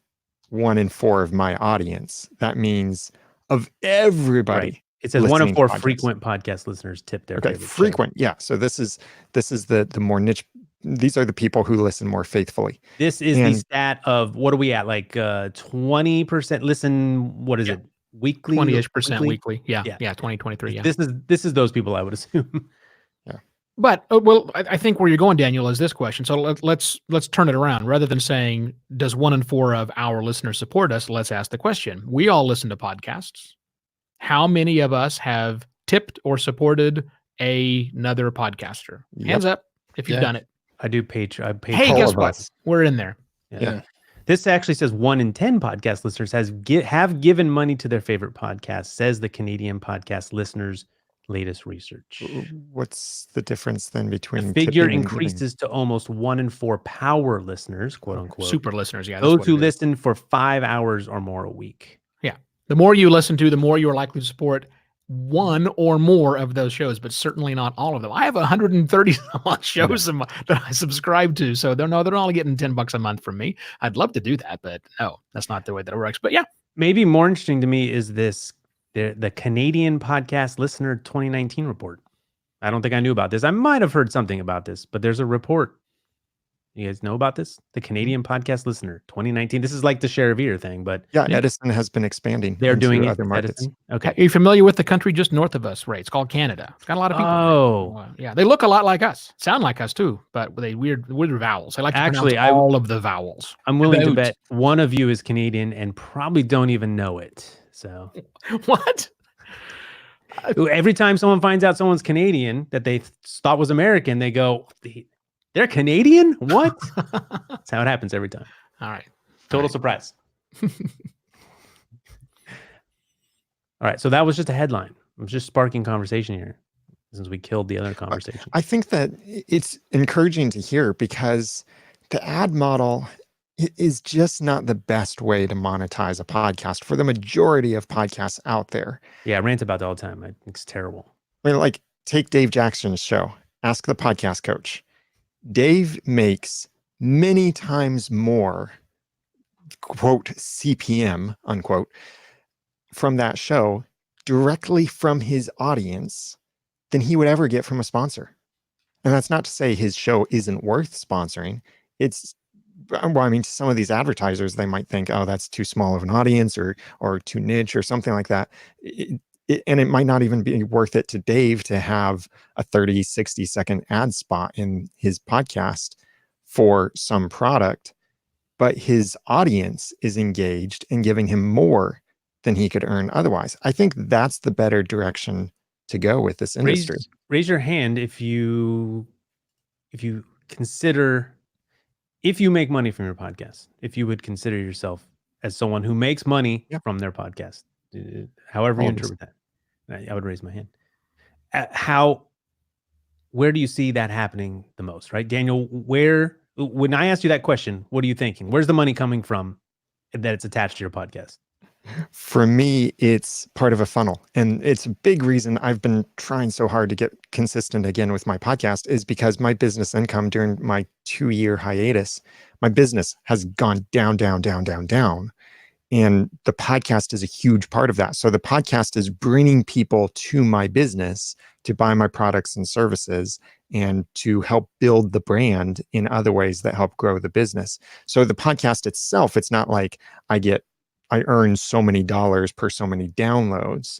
[SPEAKER 2] 1 in 4 of my audience. That means of everybody.
[SPEAKER 1] Right. It says 1 in 4
[SPEAKER 2] podcasts.
[SPEAKER 1] frequent podcast listeners tip their favorite
[SPEAKER 2] frequent.
[SPEAKER 1] show.
[SPEAKER 2] Yeah. So this is the more niche. These are the people who listen more faithfully.
[SPEAKER 1] This is the stat of, what are we at? Like 20% listen. What is it? Weekly?
[SPEAKER 3] 20-ish% weekly. Yeah. 2023. Yeah.
[SPEAKER 1] This is those people, I would assume.
[SPEAKER 2] Yeah.
[SPEAKER 3] But I think where you're going, Daniel, is this question. So let's turn it around. Rather than saying, does 1 in 4 of our listeners support us? Let's ask the question. We all listen to podcasts. How many of us have tipped or supported another podcaster?
[SPEAKER 2] Yep.
[SPEAKER 3] Hands up if you've done it.
[SPEAKER 1] I do Patreon.
[SPEAKER 3] Hey, guess what? We're in there.
[SPEAKER 2] Yeah.
[SPEAKER 1] This actually says 1 in 10 podcast listeners have given money to their favorite podcast, says the Canadian Podcast Listeners' latest research.
[SPEAKER 2] What's the difference then between
[SPEAKER 1] the figure
[SPEAKER 2] tipping and giving?
[SPEAKER 1] increases to almost 1 in 4 power listeners, quote unquote.
[SPEAKER 3] Super listeners, yeah.
[SPEAKER 1] Those who listen for 5 hours or more a week.
[SPEAKER 3] Yeah. The more you listen to, the more you are likely to support one or more of those shows, but certainly not all of them. I have 130 some odd shows that I subscribe to. So they're only getting $10 a month from me. I'd love to do that, but no, that's not the way that it works. But yeah.
[SPEAKER 1] Maybe more interesting to me is the Canadian Podcast Listener 2019 report. I don't think I knew about this. I might have heard something about this, but there's a report. You guys know about this? The Canadian Podcast Listener 2019. This is like the share of ear thing, but
[SPEAKER 2] yeah, Edison has been expanding.
[SPEAKER 1] They're doing
[SPEAKER 2] other markets.
[SPEAKER 1] Edison? Okay.
[SPEAKER 3] Are you familiar with the country just north of us, Ray? It's called Canada. It's got a lot of people.
[SPEAKER 1] Oh,
[SPEAKER 3] yeah. They look a lot like us, sound like us too, but with weird vowels. I like to pronounce all of the vowels.
[SPEAKER 1] I'm willing to bet one of you is Canadian and probably don't even know it. So
[SPEAKER 3] what?
[SPEAKER 1] Every time someone finds out someone's Canadian that they thought was American, they go, they're Canadian? What? That's how it happens every time.
[SPEAKER 3] All right.
[SPEAKER 1] Total surprise. All right. So that was just a headline. I'm just sparking conversation here since we killed the other conversation.
[SPEAKER 2] I think that it's encouraging to hear because the ad model is just not the best way to monetize a podcast for the majority of podcasts out there.
[SPEAKER 1] Yeah, I rant about that all the time. It's terrible.
[SPEAKER 2] I mean, like, take Dave Jackson's show, Ask the Podcast Coach. Dave makes many times more, quote, CPM, unquote, from that show directly from his audience than he would ever get from a sponsor. And that's not to say his show isn't worth sponsoring. It's, well, I mean, to some of these advertisers, they might think, oh, that's too small of an audience or too niche or something like that. And it might not even be worth it to Dave to have a 30, 60-second ad spot in his podcast for some product, but his audience is engaged and giving him more than he could earn otherwise. I think that's the better direction to go with this industry.
[SPEAKER 1] Raise your hand if you consider, if you make money from your podcast, if you would consider yourself as someone who makes money from their podcast, however you interpret that. I would raise my hand. Where do you see that happening the most, right? Daniel, when I asked you that question, what are you thinking? Where's the money coming from that it's attached to your podcast?
[SPEAKER 2] For me, it's part of a funnel. And it's a big reason I've been trying so hard to get consistent again with my podcast is because my business income during my 2-year hiatus, my business has gone down, down, down, down, down. And the podcast is a huge part of that. So the podcast is bringing people to my business to buy my products and services and to help build the brand in other ways that help grow the business. So the podcast itself, it's not like I earn so many dollars per so many downloads.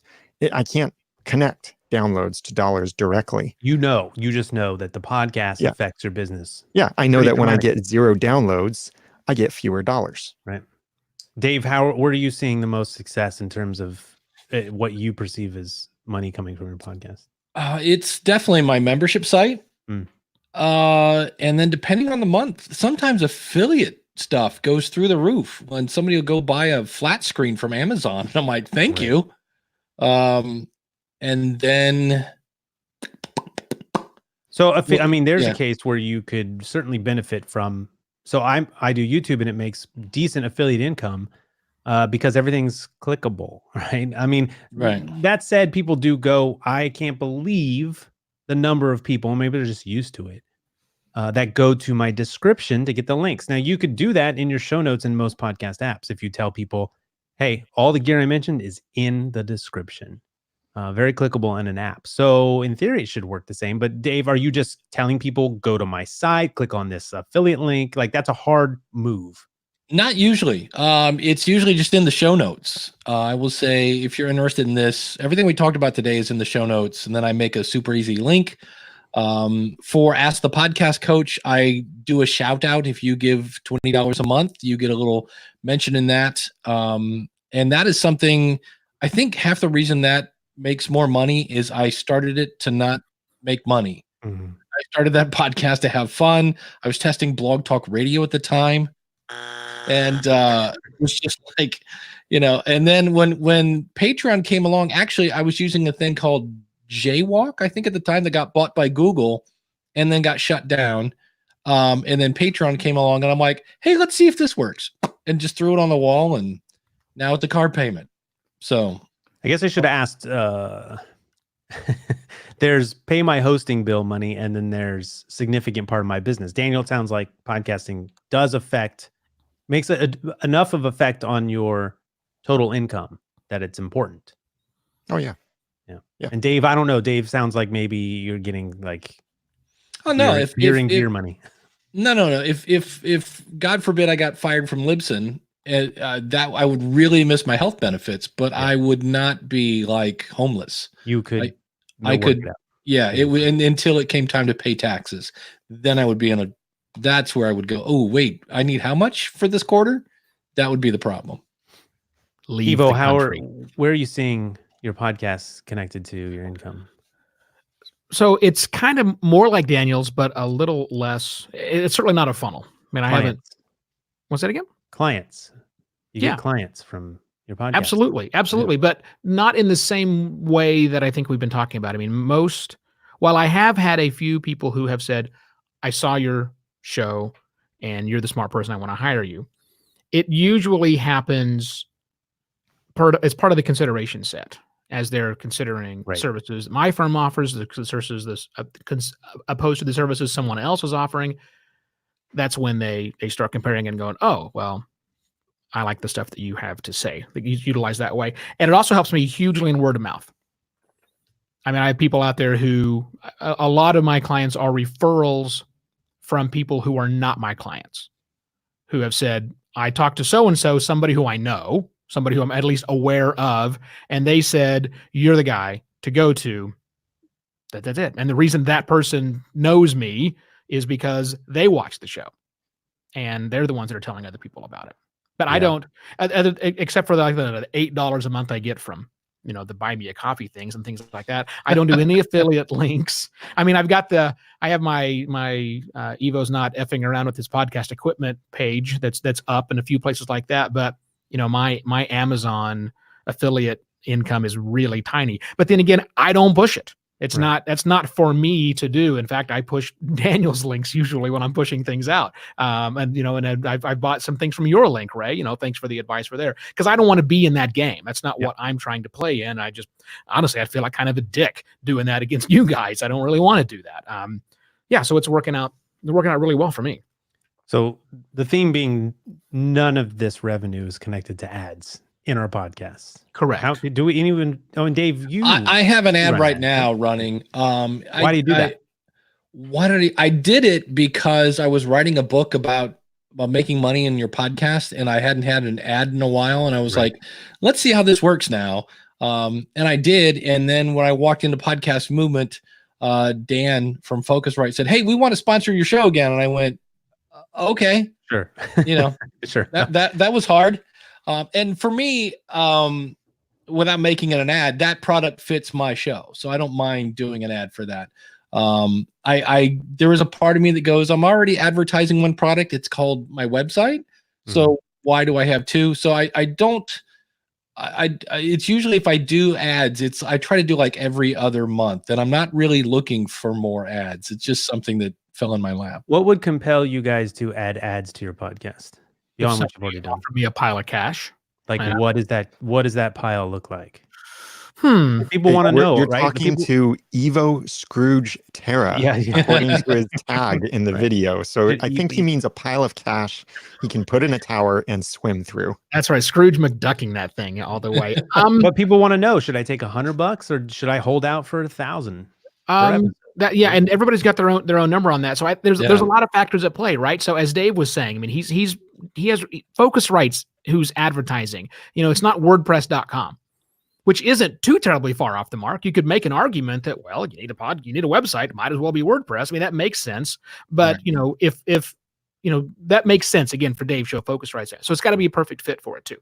[SPEAKER 2] I can't connect downloads to dollars directly.
[SPEAKER 1] You just know that the podcast affects your business.
[SPEAKER 2] Yeah, I know that when I get 0 downloads, I get fewer dollars.
[SPEAKER 1] Right. Dave, where are you seeing the most success in terms of what you perceive as money coming from your podcast?
[SPEAKER 4] It's definitely my membership site. And then depending on the month, sometimes affiliate stuff goes through the roof when somebody will go buy a flat screen from Amazon. And I'm like, thank you. And then.
[SPEAKER 1] So, I mean, there's a case where you could certainly benefit from. So I do YouTube and it makes decent affiliate income because everything's clickable, right? I mean, that said, people do go, I can't believe the number of people, maybe they're just used to it, that go to my description to get the links. Now, you could do that in your show notes in most podcast apps if you tell people, hey, all the gear I mentioned is in the description. Very clickable in an app. So in theory, it should work the same. But Dave, are you just telling people, go to my site, click on this affiliate link? Like, that's a hard move.
[SPEAKER 4] Not usually. It's usually just in the show notes. I will say, if you're interested in this, everything we talked about today is in the show notes. And then I make a super easy link. For Ask the Podcast Coach, I do a shout out. If you give $20 a month, you get a little mention in that. And that is something, I think half the reason that makes more money is I started it to not make money. I started that podcast to have fun. I was testing Blog Talk Radio at the time. And it was just like, and then when Patreon came along, actually, I was using a thing called Jaywalk, I think at the time, that got bought by Google and then got shut down. And then Patreon came along and I'm like, hey, let's see if this works. And just threw it on the wall. And now it's a car payment. So
[SPEAKER 1] I guess I should have asked, there's pay my hosting bill money, and then there's significant part of my business. Daniel, it sounds like podcasting makes enough of effect on your total income that it's important.
[SPEAKER 2] Oh, yeah.
[SPEAKER 1] And Dave, I don't know. Dave sounds like maybe you're getting like,
[SPEAKER 4] gear
[SPEAKER 1] money.
[SPEAKER 4] No. If God forbid I got fired from Libsyn, that I would really miss my health benefits, but I would not be like homeless.
[SPEAKER 1] You could,
[SPEAKER 4] I could, it would, until it came time to pay taxes, then I would be that's where I would go, oh, wait, I need how much for this quarter? That would be the problem.
[SPEAKER 1] Evo, where are you seeing your podcasts connected to your income?
[SPEAKER 3] So it's kind of more like Daniel's, but a little less. It's certainly not a funnel. I mean, I haven't. What's that again?
[SPEAKER 1] Clients. You get clients from your podcast.
[SPEAKER 3] Absolutely. But not in the same way that I think we've been talking about. I mean, while I have had a few people who have said, I saw your show and you're the smart person, I want to hire you. It usually happens as part of the consideration set as they're considering services my firm offers, the services opposed to the services someone else is offering. That's when they start comparing and going, oh, well, I like the stuff that you have to say. That you utilize that way. And it also helps me hugely in word of mouth. I mean, I have people out there who, a lot of my clients are referrals from people who are not my clients, who have said, I talked to so-and-so, somebody who I know, somebody who I'm at least aware of, and they said, you're the guy to go to. That's it. And the reason that person knows me is because they watch the show and they're the ones that are telling other people about it. But I don't, except for the $8 a month I get from the buy me a coffee things and things like that. I don't do any affiliate links. I mean, I have my Evo's not effing around with his podcast equipment page that's up in a few places like that. But my Amazon affiliate income is really tiny. But then again, I don't push it. It's
[SPEAKER 1] Right.
[SPEAKER 3] that's not for me to do. In fact, I push Daniel's links usually when I'm pushing things out. And I've bought some things from your link, Ray. Thanks for the advice for there, because I don't want to be in that game. That's not what I'm trying to play in. I just honestly, I feel like kind of a dick doing that against you guys. I don't really want to do that. So it's working out really well for me.
[SPEAKER 1] So the theme being none of this revenue is connected to ads in our podcast.
[SPEAKER 3] Correct.
[SPEAKER 1] How do we even? Oh, and Dave,
[SPEAKER 4] I have an ad
[SPEAKER 1] run
[SPEAKER 4] right
[SPEAKER 1] ads.
[SPEAKER 4] now running.
[SPEAKER 1] Why do you do that?
[SPEAKER 4] I did it because I was writing a book about making money in your podcast, and I hadn't had an ad in a while, and I was like, let's see how this works now. And I did, and then when I walked into Podcast Movement, Dan from Focusrite said, "Hey, we want to sponsor your show again," and I went, "Okay,
[SPEAKER 1] Sure. Sure.
[SPEAKER 4] that was hard." And for me, without making it an ad, that product fits my show, so I don't mind doing an ad for that. There is a part of me that goes, I'm already advertising one product. It's called my website. So why do I have two? So it's usually, if I do ads, I try to do like every other month, and I'm not really looking for more ads. It's just something that fell in my lap.
[SPEAKER 1] What would compel you guys to add ads to your podcast beyond what you've already done?
[SPEAKER 3] For me, a pile of cash.
[SPEAKER 1] Like, what does that pile look like?
[SPEAKER 3] Hmm.
[SPEAKER 1] People want to know,
[SPEAKER 2] You're
[SPEAKER 1] right?
[SPEAKER 2] talking to Evo Scrooge Terra, according to his tag in the video. So I think he means a pile of cash he can put in a tower and swim through.
[SPEAKER 3] That's right. Scrooge McDucking that thing all the way.
[SPEAKER 1] But people want to know, should I take $100 or should I hold out for 1,000?
[SPEAKER 3] And everybody's got their own number on that. So there's a lot of factors at play, right? So as Dave was saying, I mean, he has Focusrite's who's advertising. It's not WordPress.com, which isn't too terribly far off the mark. You could make an argument that, well, you need a website, might as well be WordPress. I mean, that makes sense. But if that makes sense again for Dave's show, Focusrite. So it's got to be a perfect fit for it too.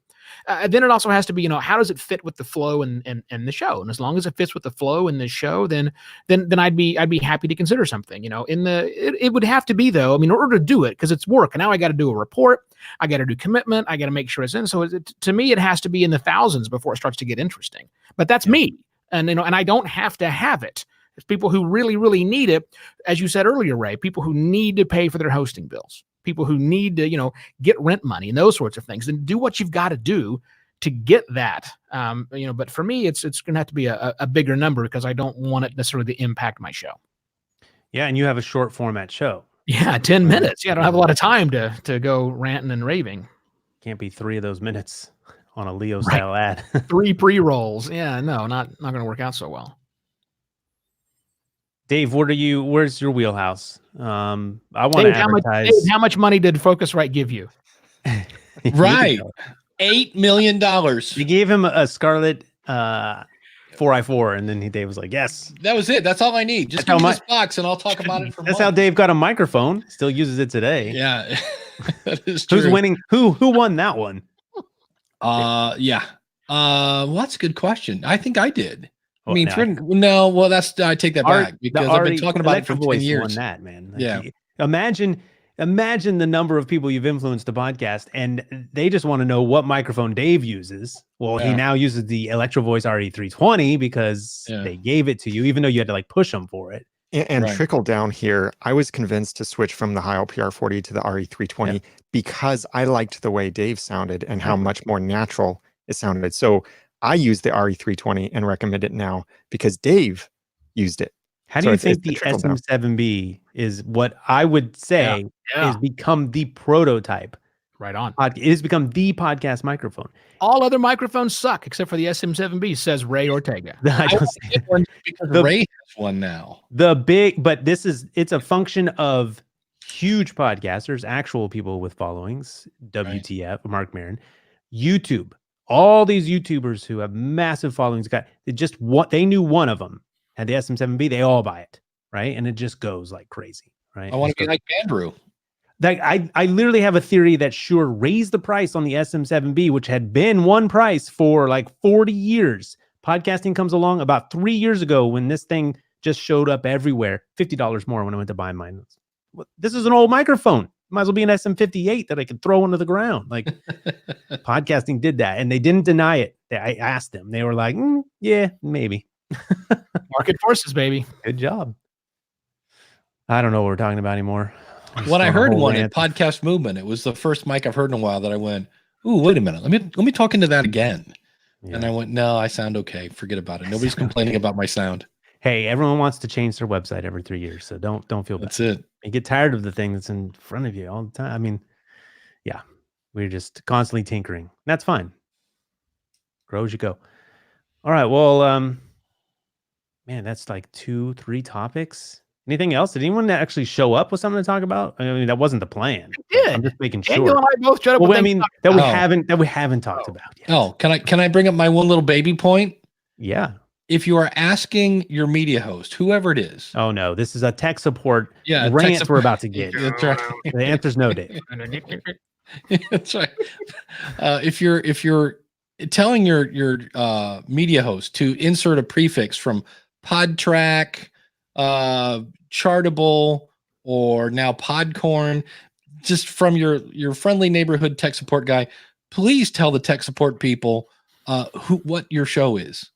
[SPEAKER 3] Then it also has to be, how does it fit with the flow and the show? And as long as it fits with the flow in the show, then I'd be happy to consider something. It would have to be, though. I mean, in order to do it, because it's work, and now I got to do a report, I got to do commitment, I got to make sure it's in. So to me, it has to be in the thousands before it starts to get interesting. But that's me, and and I don't have to have it. There's people who really, really need it, as you said earlier, Ray. People who need to pay for their hosting bills. People who need to, get rent money and those sorts of things, then do what you've got to do to get that. But for me, it's going to have to be a bigger number, because I don't want it necessarily to impact my show.
[SPEAKER 1] Yeah, and you have a short format show.
[SPEAKER 3] Yeah, 10 minutes. Yeah, I don't have a lot of time to go ranting and raving.
[SPEAKER 1] Can't be 3 of those minutes on a Leo style ad.
[SPEAKER 3] 3 pre-rolls. Yeah, no, not going to work out so well.
[SPEAKER 1] Dave, where's your wheelhouse? I want to advertise.
[SPEAKER 3] Dave, how much money did Focusrite give you?
[SPEAKER 4] Right. $8 million.
[SPEAKER 1] You gave him a Scarlett 4i4, and then Dave was like, yes.
[SPEAKER 4] That was it. That's all I need. Just give me this box and I'll talk about it for
[SPEAKER 1] That's how Dave got a microphone. Still uses it today.
[SPEAKER 4] Yeah. That is true.
[SPEAKER 1] Who's winning? Who won that one?
[SPEAKER 4] Yeah. Well, that's a good question. I think I did.
[SPEAKER 1] Well,
[SPEAKER 4] I take that back, because I've been talking about it for 10 years.
[SPEAKER 1] Won that, man.
[SPEAKER 4] Yeah.
[SPEAKER 1] Imagine the number of people you've influenced the podcast, and they just want to know what microphone Dave uses. Well, he now uses the Electro Voice RE320 because they gave it to you, even though you had to push them for it.
[SPEAKER 2] And trickle down here, I was convinced to switch from the Heil PR40 to the RE320 because I liked the way Dave sounded and how much more natural it sounded. So I use the RE320 and recommend it now because Dave used it.
[SPEAKER 1] How do you think the SM7B is what I would say is become the prototype?
[SPEAKER 3] Right on.
[SPEAKER 1] It has become the podcast microphone.
[SPEAKER 3] All other microphones suck except for the SM7B, says Ray Ortega.
[SPEAKER 4] Because Ray has one now.
[SPEAKER 1] But it's a function of huge podcasters, actual people with followings, WTF, Mark Maron, YouTube. All these YouTubers who have massive followings they knew one of them had the SM7B, they all buy it, right? And it just goes like crazy, right?
[SPEAKER 4] I want to be like Andrew.
[SPEAKER 1] I literally have a theory that Shure raised the price on the SM7B, which had been one price for 40 years. Podcasting comes along about 3 years ago when this thing just showed up everywhere. $50 more when I went to buy mine. This is an old microphone. Might as well be an SM58 that I could throw into the ground. Like podcasting did that, and they didn't deny it. I asked them. They were like, yeah, maybe.
[SPEAKER 3] Market forces, baby.
[SPEAKER 1] Good job. I don't know what we're talking about anymore.
[SPEAKER 4] When I heard one at Podcast Movement, it was the first mic I've heard in a while that I went, ooh, wait a minute. Let me talk into that again. Yeah. And I went, no, I sound okay. Forget about it. Nobody's complaining about my sound.
[SPEAKER 1] Hey, everyone wants to change their website every 3 years, so don't feel bad.
[SPEAKER 4] That's it.
[SPEAKER 1] You get tired of the thing that's in front of you all the time. I mean, yeah, we're just constantly tinkering. That's fine. Grow as you go. All right. Well, man, that's like 2-3 topics. Anything else? Did anyone actually show up with something to talk about? I mean, that wasn't the plan. I'm just making sure.
[SPEAKER 3] Daniel and I both showed up.
[SPEAKER 1] Well, I mean, that we haven't talked about yet.
[SPEAKER 4] Oh, can I bring up my one little baby point?
[SPEAKER 1] Yeah.
[SPEAKER 4] If you are asking your media host, whoever it is.
[SPEAKER 1] Oh no, this is a tech support
[SPEAKER 4] rant
[SPEAKER 1] we're about to get.
[SPEAKER 4] That's right.
[SPEAKER 1] The answer's no, Dave.
[SPEAKER 4] That's right. If you're telling your media host to insert a prefix from PodTrack, Chartable, or now Podcorn, just from your friendly neighborhood tech support guy, please tell the tech support people what your show is.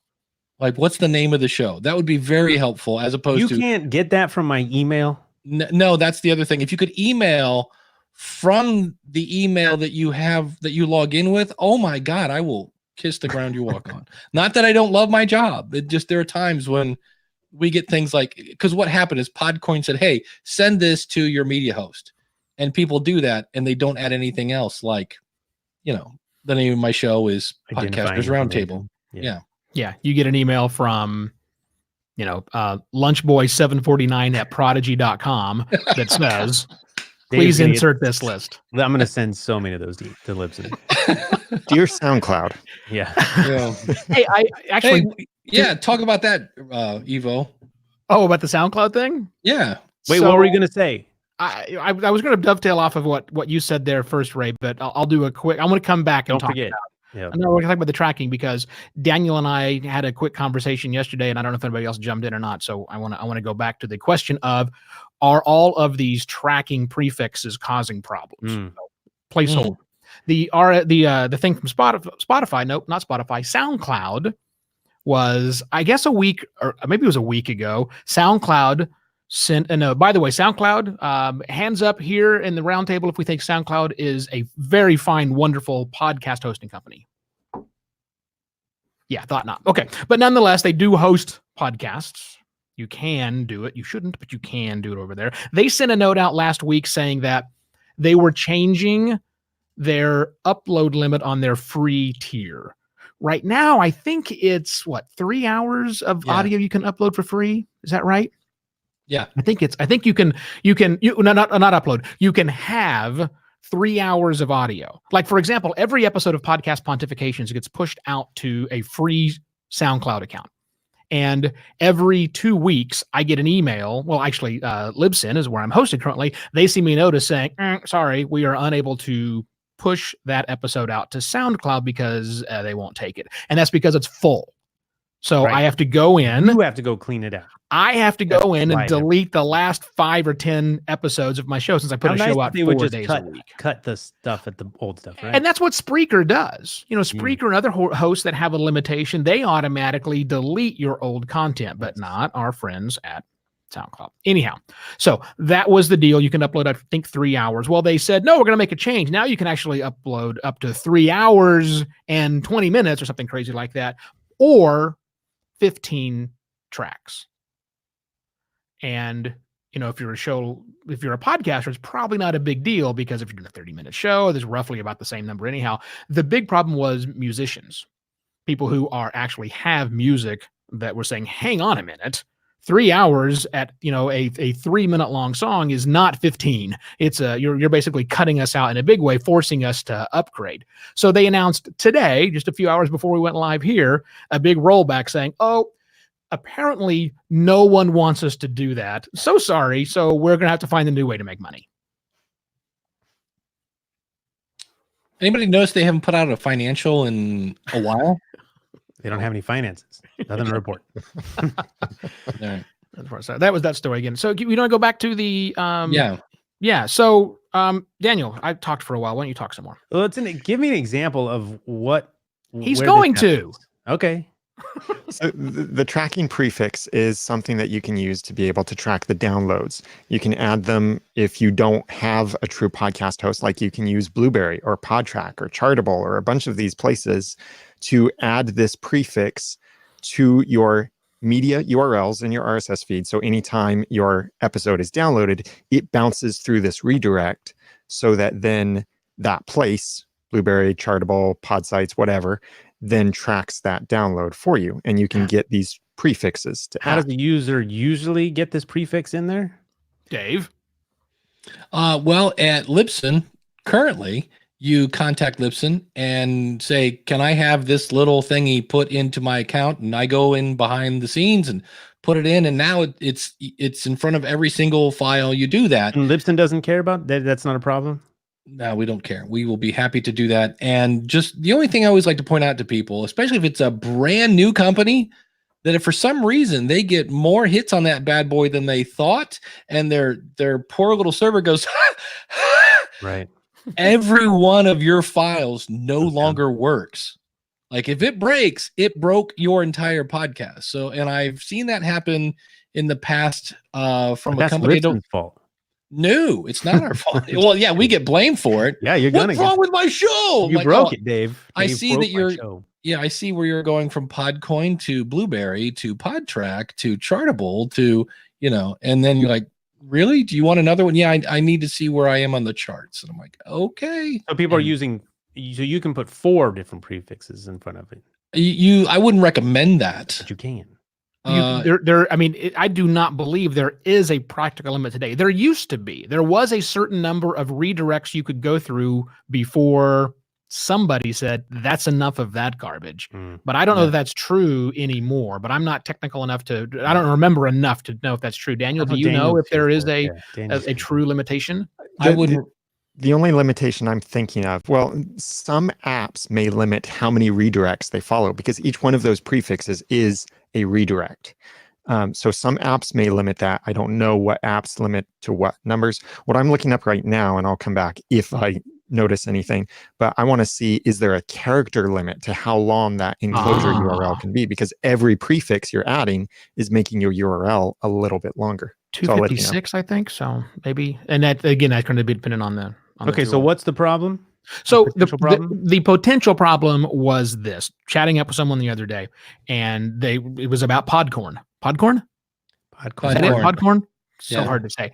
[SPEAKER 4] Like, what's the name of the show? That would be very helpful, as opposed to...
[SPEAKER 1] You can't get that from my email?
[SPEAKER 4] No, that's the other thing. If you could email from the email that you have, that you log in with, oh my God, I will kiss the ground you walk on. Not that I don't love my job. It just, there are times when we get things like... Because what happened is Podcoin said, hey, send this to your media host. And people do that, and they don't add anything else. Like, the name of my show is Podcasters Roundtable.
[SPEAKER 3] Yeah, you get an email from, lunchboy749 at prodigy.com that says, please insert this list.
[SPEAKER 1] I'm going to send so many of those to Libsyn.
[SPEAKER 2] Dear SoundCloud.
[SPEAKER 1] Yeah.
[SPEAKER 3] Hey, I actually...
[SPEAKER 4] talk about that, Evo.
[SPEAKER 3] Oh, about the SoundCloud thing?
[SPEAKER 4] Yeah.
[SPEAKER 1] Wait, what were you going to say?
[SPEAKER 3] I was going to dovetail off of what you said there first, Ray, but I'll do a quick... I'm going to come back and talk about... Yeah. No, we're going to talk about the tracking, because Daniel and I had a quick conversation yesterday, and I don't know if anybody else jumped in or not. So I want to go back to the question of, are all of these tracking prefixes causing problems? Placeholder. The thing from Spotify, nope, not Spotify, SoundCloud was, I guess, a week, or maybe it was a week ago. SoundCloud sent a note. By the way, SoundCloud, hands up here in the roundtable if we think SoundCloud is a very fine, wonderful podcast hosting company. Yeah, thought not. Okay. But nonetheless, they do host podcasts. You can do it. You shouldn't, but you can do it over there. They sent a note out last week saying that they were changing their upload limit on their free tier. Right now, I think it's 3 hours of audio you can upload for free. Is that right?
[SPEAKER 4] Yeah,
[SPEAKER 3] I think you can not upload. You can have 3 hours of audio. Like, for example, every episode of Podcast Pontifications gets pushed out to a free SoundCloud account. And every 2 weeks, I get an email. Well, actually, Libsyn is where I'm hosted currently. They see me notice saying, sorry, we are unable to push that episode out to SoundCloud because they won't take it. And that's because it's full. So I have to go in.
[SPEAKER 1] You have to go clean it out.
[SPEAKER 3] I have to go in and delete the last 5 or 10 episodes of my show, since I put a show out 4 days a week.
[SPEAKER 1] Cut the stuff at the old stuff, right?
[SPEAKER 3] And that's what Spreaker does. Spreaker and other hosts that have a limitation, they automatically delete your old content, but not our friends at SoundCloud. Anyhow, so that was the deal. You can upload, I think, 3 hours. Well, they said, no, we're going to make a change. Now you can actually upload up to 3 hours and 20 minutes or something crazy like that, or 15 tracks. And, if you're a podcaster, it's probably not a big deal, because if you're doing a 30-minute show, there's roughly about the same number anyhow. The big problem was musicians, people who actually have music, that were saying, hang on a minute, 3 hours at, a 3-minute long song is not 15. It's you're basically cutting us out in a big way, forcing us to upgrade. So they announced today, just a few hours before we went live here, a big rollback saying, apparently no one wants us to do that. So sorry. So we're going to have to find a new way to make money.
[SPEAKER 4] Anybody notice they haven't put out a financial in a while?
[SPEAKER 1] They don't have any finances. Nothing to report.
[SPEAKER 4] All right.
[SPEAKER 3] So that was that story again. So we don't go back to the
[SPEAKER 4] Yeah.
[SPEAKER 3] yeah. So Daniel, I talked for a while. Why don't you talk some more?
[SPEAKER 1] Well, give me an example of what
[SPEAKER 3] He's
[SPEAKER 1] where
[SPEAKER 3] going
[SPEAKER 1] this
[SPEAKER 3] to.
[SPEAKER 1] happens. Okay.
[SPEAKER 2] So the tracking prefix is something that you can use to be able to track the downloads. You can add them if you don't have a true podcast host, like you can use Blueberry or Podtrack or Chartable or a bunch of these places to add this prefix to your media URLs in your RSS feed. So anytime your episode is downloaded, it bounces through this redirect so that then that place, Blueberry, Chartable, Podsites, whatever, then tracks that download for you. And you can get these prefixes to
[SPEAKER 1] How
[SPEAKER 2] add.
[SPEAKER 1] does the user usually get this prefix in there?
[SPEAKER 3] Dave.
[SPEAKER 4] Well, at Libsyn, currently, you contact Libsyn and say, can I have this little thingy put into my account? And I go in behind the scenes and put it in. And now it's in front of every single file you do that.
[SPEAKER 1] And Libsyn doesn't care about that. That's not a problem.
[SPEAKER 4] No, we don't care. We will be happy to do that. And just the only thing I always like to point out to people, especially if it's a brand new company, that if for some reason they get more hits on that bad boy than they thought, and their poor little server goes,
[SPEAKER 1] Right.
[SPEAKER 4] every one of your files no longer works. Like if it breaks, it broke your entire podcast. So, and I've seen that happen in the past from a company.
[SPEAKER 1] Libsyn's fault.
[SPEAKER 4] No, it's not our fault. Well, yeah, we get blamed for it.
[SPEAKER 1] Yeah, you're
[SPEAKER 4] What's wrong with my show?
[SPEAKER 1] You
[SPEAKER 4] Like,
[SPEAKER 1] broke
[SPEAKER 4] oh,
[SPEAKER 1] it, Dave.
[SPEAKER 4] I
[SPEAKER 1] Dave
[SPEAKER 4] see
[SPEAKER 1] broke
[SPEAKER 4] that
[SPEAKER 1] my
[SPEAKER 4] you're-
[SPEAKER 1] show.
[SPEAKER 4] Yeah, I see where you're going from Podcoin to Blueberry to Podtrack to Chartable to, and then you're like, really? Do you want another one? Yeah, I need to see where I am on the charts. And I'm like, okay.
[SPEAKER 1] So people are
[SPEAKER 4] And
[SPEAKER 1] using. So you can put 4 different prefixes in front of it,
[SPEAKER 4] I wouldn't recommend that.
[SPEAKER 1] but you can.
[SPEAKER 3] I do not believe there is a practical limit today. There used to be. There was a certain number of redirects you could go through before somebody said that's enough of that garbage. But I don't know if that's true anymore. But I'm not technical enough to. I don't remember enough to know if that's true. Daniel, do you know if there is a true limitation?
[SPEAKER 4] I wouldn't.
[SPEAKER 2] The only limitation I'm thinking of, well, some apps may limit how many redirects they follow because each one of those prefixes is a redirect. So some apps may limit that. I don't know what apps limit to what numbers. What I'm looking up right now, and I'll come back if I notice anything, but I want to see, is there a character limit to how long that enclosure URL can be? Because every prefix you're adding is making your URL a little bit longer.
[SPEAKER 3] 256, I think. So maybe, and that again, that's going to be dependent on the.
[SPEAKER 1] Okay, so what's the problem?
[SPEAKER 3] So
[SPEAKER 1] The
[SPEAKER 3] potential problem was this: chatting up with someone the other day, and it was about Podcorn. Podcorn? Is that it? Podcorn? So
[SPEAKER 4] Yeah.
[SPEAKER 3] hard to say.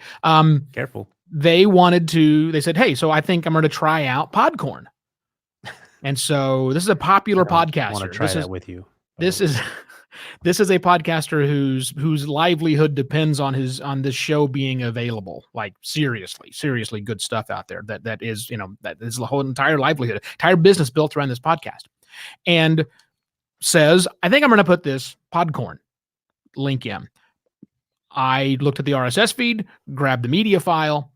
[SPEAKER 1] Careful.
[SPEAKER 3] They said, hey, so I think I'm going to try out Podcorn. And so this is a popular
[SPEAKER 1] I
[SPEAKER 3] podcaster.
[SPEAKER 1] want to try that with you.
[SPEAKER 3] This is a podcaster whose livelihood depends on this show being available. Like seriously good stuff out there. That is the whole entire livelihood, entire business built around this podcast. And says, I think I'm going to put this Podcorn link in. I looked at the RSS feed, grabbed the media file,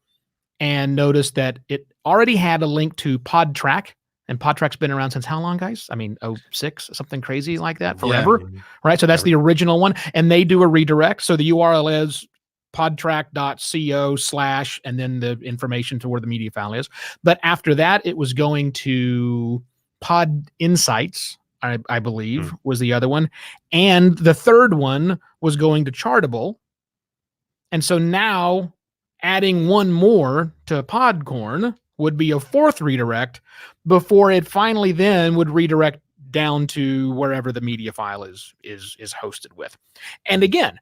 [SPEAKER 3] and noticed that it already had a link to Podtrack. And Podtrack's been around since how long, guys? I mean, 06, something crazy like that, forever, right? So that's the original one. And they do a redirect. So the URL is podtrack.co/ and then the information to where the media file is. But after that, it was going to Pod Insights, I believe, was the other one. And the third one was going to Chartable. And so now adding one more to Podcorn would be a fourth redirect before it finally then would redirect down to wherever the media file is hosted with. And again,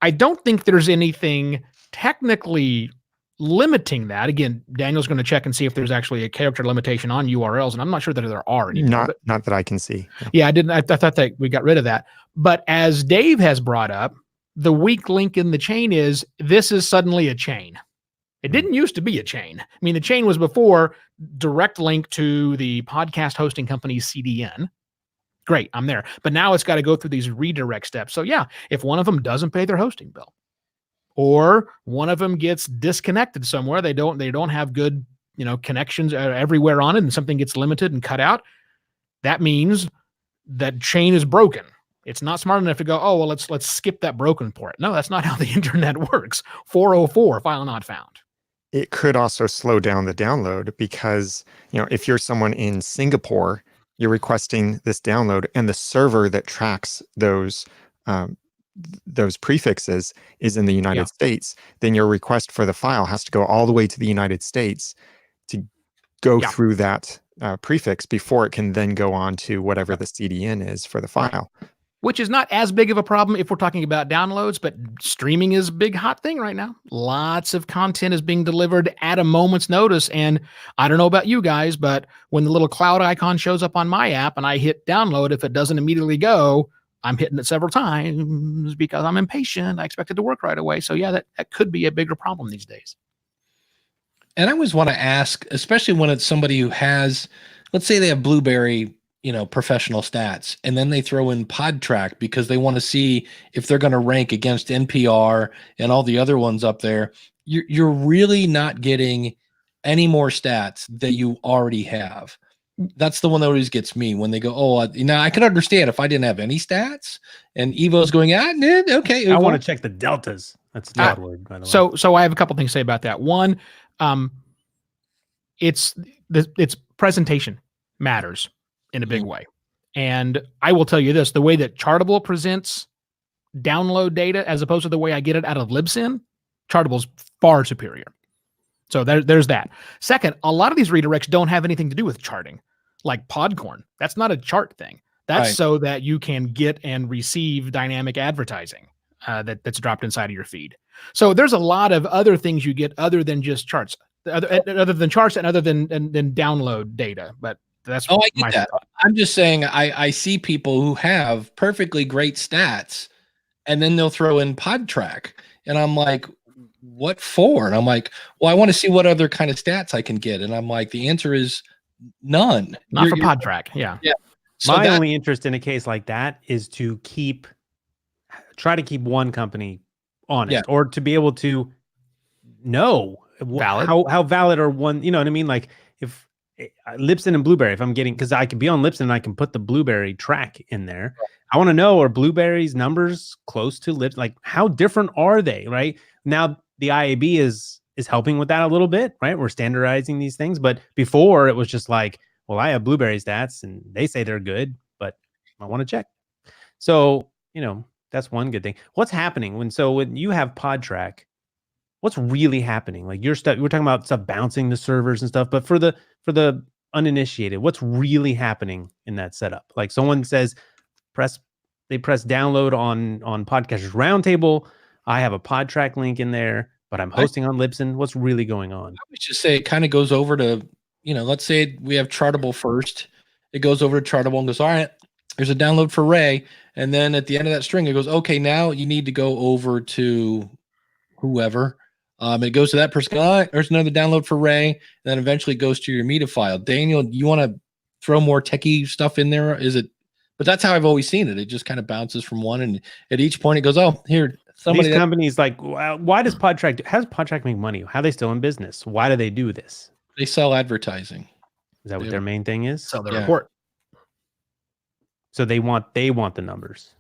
[SPEAKER 3] I don't think there's anything technically limiting that. Again, Daniel's going to check and see if there's actually a character limitation on URLs, and I'm not sure that there are anymore.
[SPEAKER 2] Not that I can see.
[SPEAKER 3] Yeah, I didn't. I thought that we got rid of that. But as Dave has brought up, the weak link in the chain is this is suddenly a chain. It didn't used to be a chain. I mean, the chain was before direct link to the podcast hosting company's CDN. Great, I'm there. But now it's got to go through these redirect steps. So yeah, if one of them doesn't pay their hosting bill, or one of them gets disconnected somewhere, they don't have good, connections everywhere on it, and something gets limited and cut out, that means that chain is broken. It's not smart enough to go, oh, well, let's skip that broken port. No, that's not how the internet works. 404, file not found.
[SPEAKER 2] It could also slow down the download because, if you're someone in Singapore, you're requesting this download, and the server that tracks those prefixes is in the United States, then your request for the file has to go all the way to the United States to go through that prefix before it can then go on to whatever the CDN is for the file.
[SPEAKER 3] Which is not as big of a problem if we're talking about downloads, but streaming is a big hot thing right now. Lots of content is being delivered at a moment's notice. And I don't know about you guys, but when the little cloud icon shows up on my app and I hit download, if it doesn't immediately go, I'm hitting it several times because I'm impatient. I expect it to work right away. So yeah, that could be a bigger problem these days.
[SPEAKER 4] And I always want to ask, especially when it's somebody who has, let's say they have Blueberry, professional stats, and then they throw in PodTrack because they want to see if they're going to rank against NPR and all the other ones up there. You're really not getting any more stats that you already have. That's the one that always gets me when they go, oh, I can understand if I didn't have any stats and Evo's going, okay.
[SPEAKER 1] I want to check the deltas. That's the odd word, by the way.
[SPEAKER 3] So I have a couple things to say about that. One, it's presentation matters in a big way. And I will tell you this, the way that Chartable presents download data as opposed to the way I get it out of Libsyn, Chartable's far superior. So there's that. Second, a lot of these redirects don't have anything to do with charting, like Podcorn. That's not a chart thing. That's right. So that you can get and receive dynamic advertising that's dropped inside of your feed. So there's a lot of other things you get other than just charts, other than charts and other than download data. But that's
[SPEAKER 4] I get that. I'm just saying I see people who have perfectly great stats and then they'll throw in PodTrack and I'm like, what for? And I'm like, well, I want to see what other kind of stats I can get. And I'm like, the answer is none.
[SPEAKER 3] Not for PodTrack. Yeah.
[SPEAKER 1] So my only interest in a case like that is to try to keep one company honest or to be able to know how valid or one, you know what I mean? Like if Libsyn and Blueberry, if I'm getting, because I can be on Libsyn and I can put the Blueberry track in there. Right. I want to know, are Blueberry's numbers close to Libsyn? Like how different are they? Right now, the IAB is helping with that a little bit, right? We're standardizing these things, but before it was just like, well, I have Blueberry stats and they say they're good, but I want to check. So, that's one good thing. What's happening when you have PodTrack, what's really happening? Like we're talking about stuff bouncing the servers and stuff, but for the uninitiated, what's really happening in that setup? Like someone says, they press download on Podcasters Roundtable. I have a PodTrack link in there, but I'm hosting on Libsyn. What's really going on?
[SPEAKER 4] I would just say it kind of goes over to, let's say we have Chartable first. It goes over to Chartable and goes, all right, there's a download for Ray. And then at the end of that string, it goes, okay, now you need to go over to whoever. It goes to that person. All right, there's another download for Ray. And then eventually it goes to your media file. Daniel, you want to throw more techie stuff in there? But that's how I've always seen it. It just kind of bounces from one. And at each point it goes, oh, here.
[SPEAKER 1] These companies how does PodTrack make money? How are they still in business? Why do they do this?
[SPEAKER 4] They sell advertising.
[SPEAKER 1] Is that what their main thing is?
[SPEAKER 3] Sell their report.
[SPEAKER 1] So they want the numbers.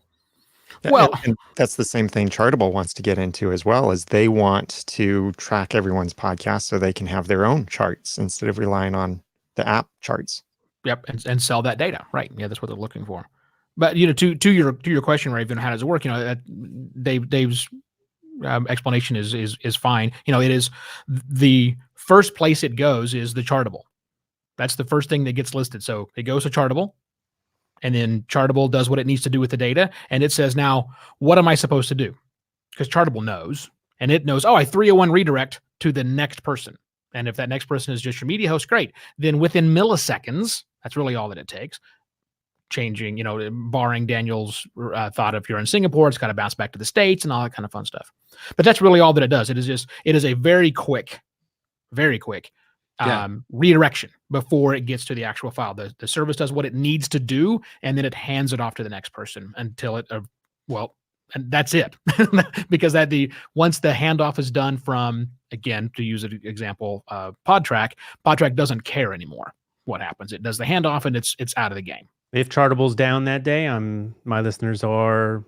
[SPEAKER 2] Well, and that's the same thing Chartable wants to get into as well, is they want to track everyone's podcast so they can have their own charts instead of relying on the app charts.
[SPEAKER 3] Yep, and sell that data. Right. Yeah, that's what they're looking for. But to your question, Raven, how does it work? Dave's explanation is fine. It is the first place it goes is the Chartable. That's the first thing that gets listed. So it goes to Chartable, and then Chartable does what it needs to do with the data, and it says, now what am I supposed to do? Because Chartable knows, and it knows, I 301 redirect to the next person, and if that next person is just your media host, great. Then within milliseconds, that's really all that it takes. Changing, barring Daniel's thought, if you're in Singapore, it's got to bounce back to the States and all that kind of fun stuff. But that's really all that it does. It is a very quick redirection before it gets to the actual file. The service does what it needs to do, and then it hands it off to the next person until it, and that's it. Because once the handoff is done from, again, to use an example, PodTrack doesn't care anymore what happens. It does the handoff and it's out of the game.
[SPEAKER 1] If Chartable's down that day, my listeners are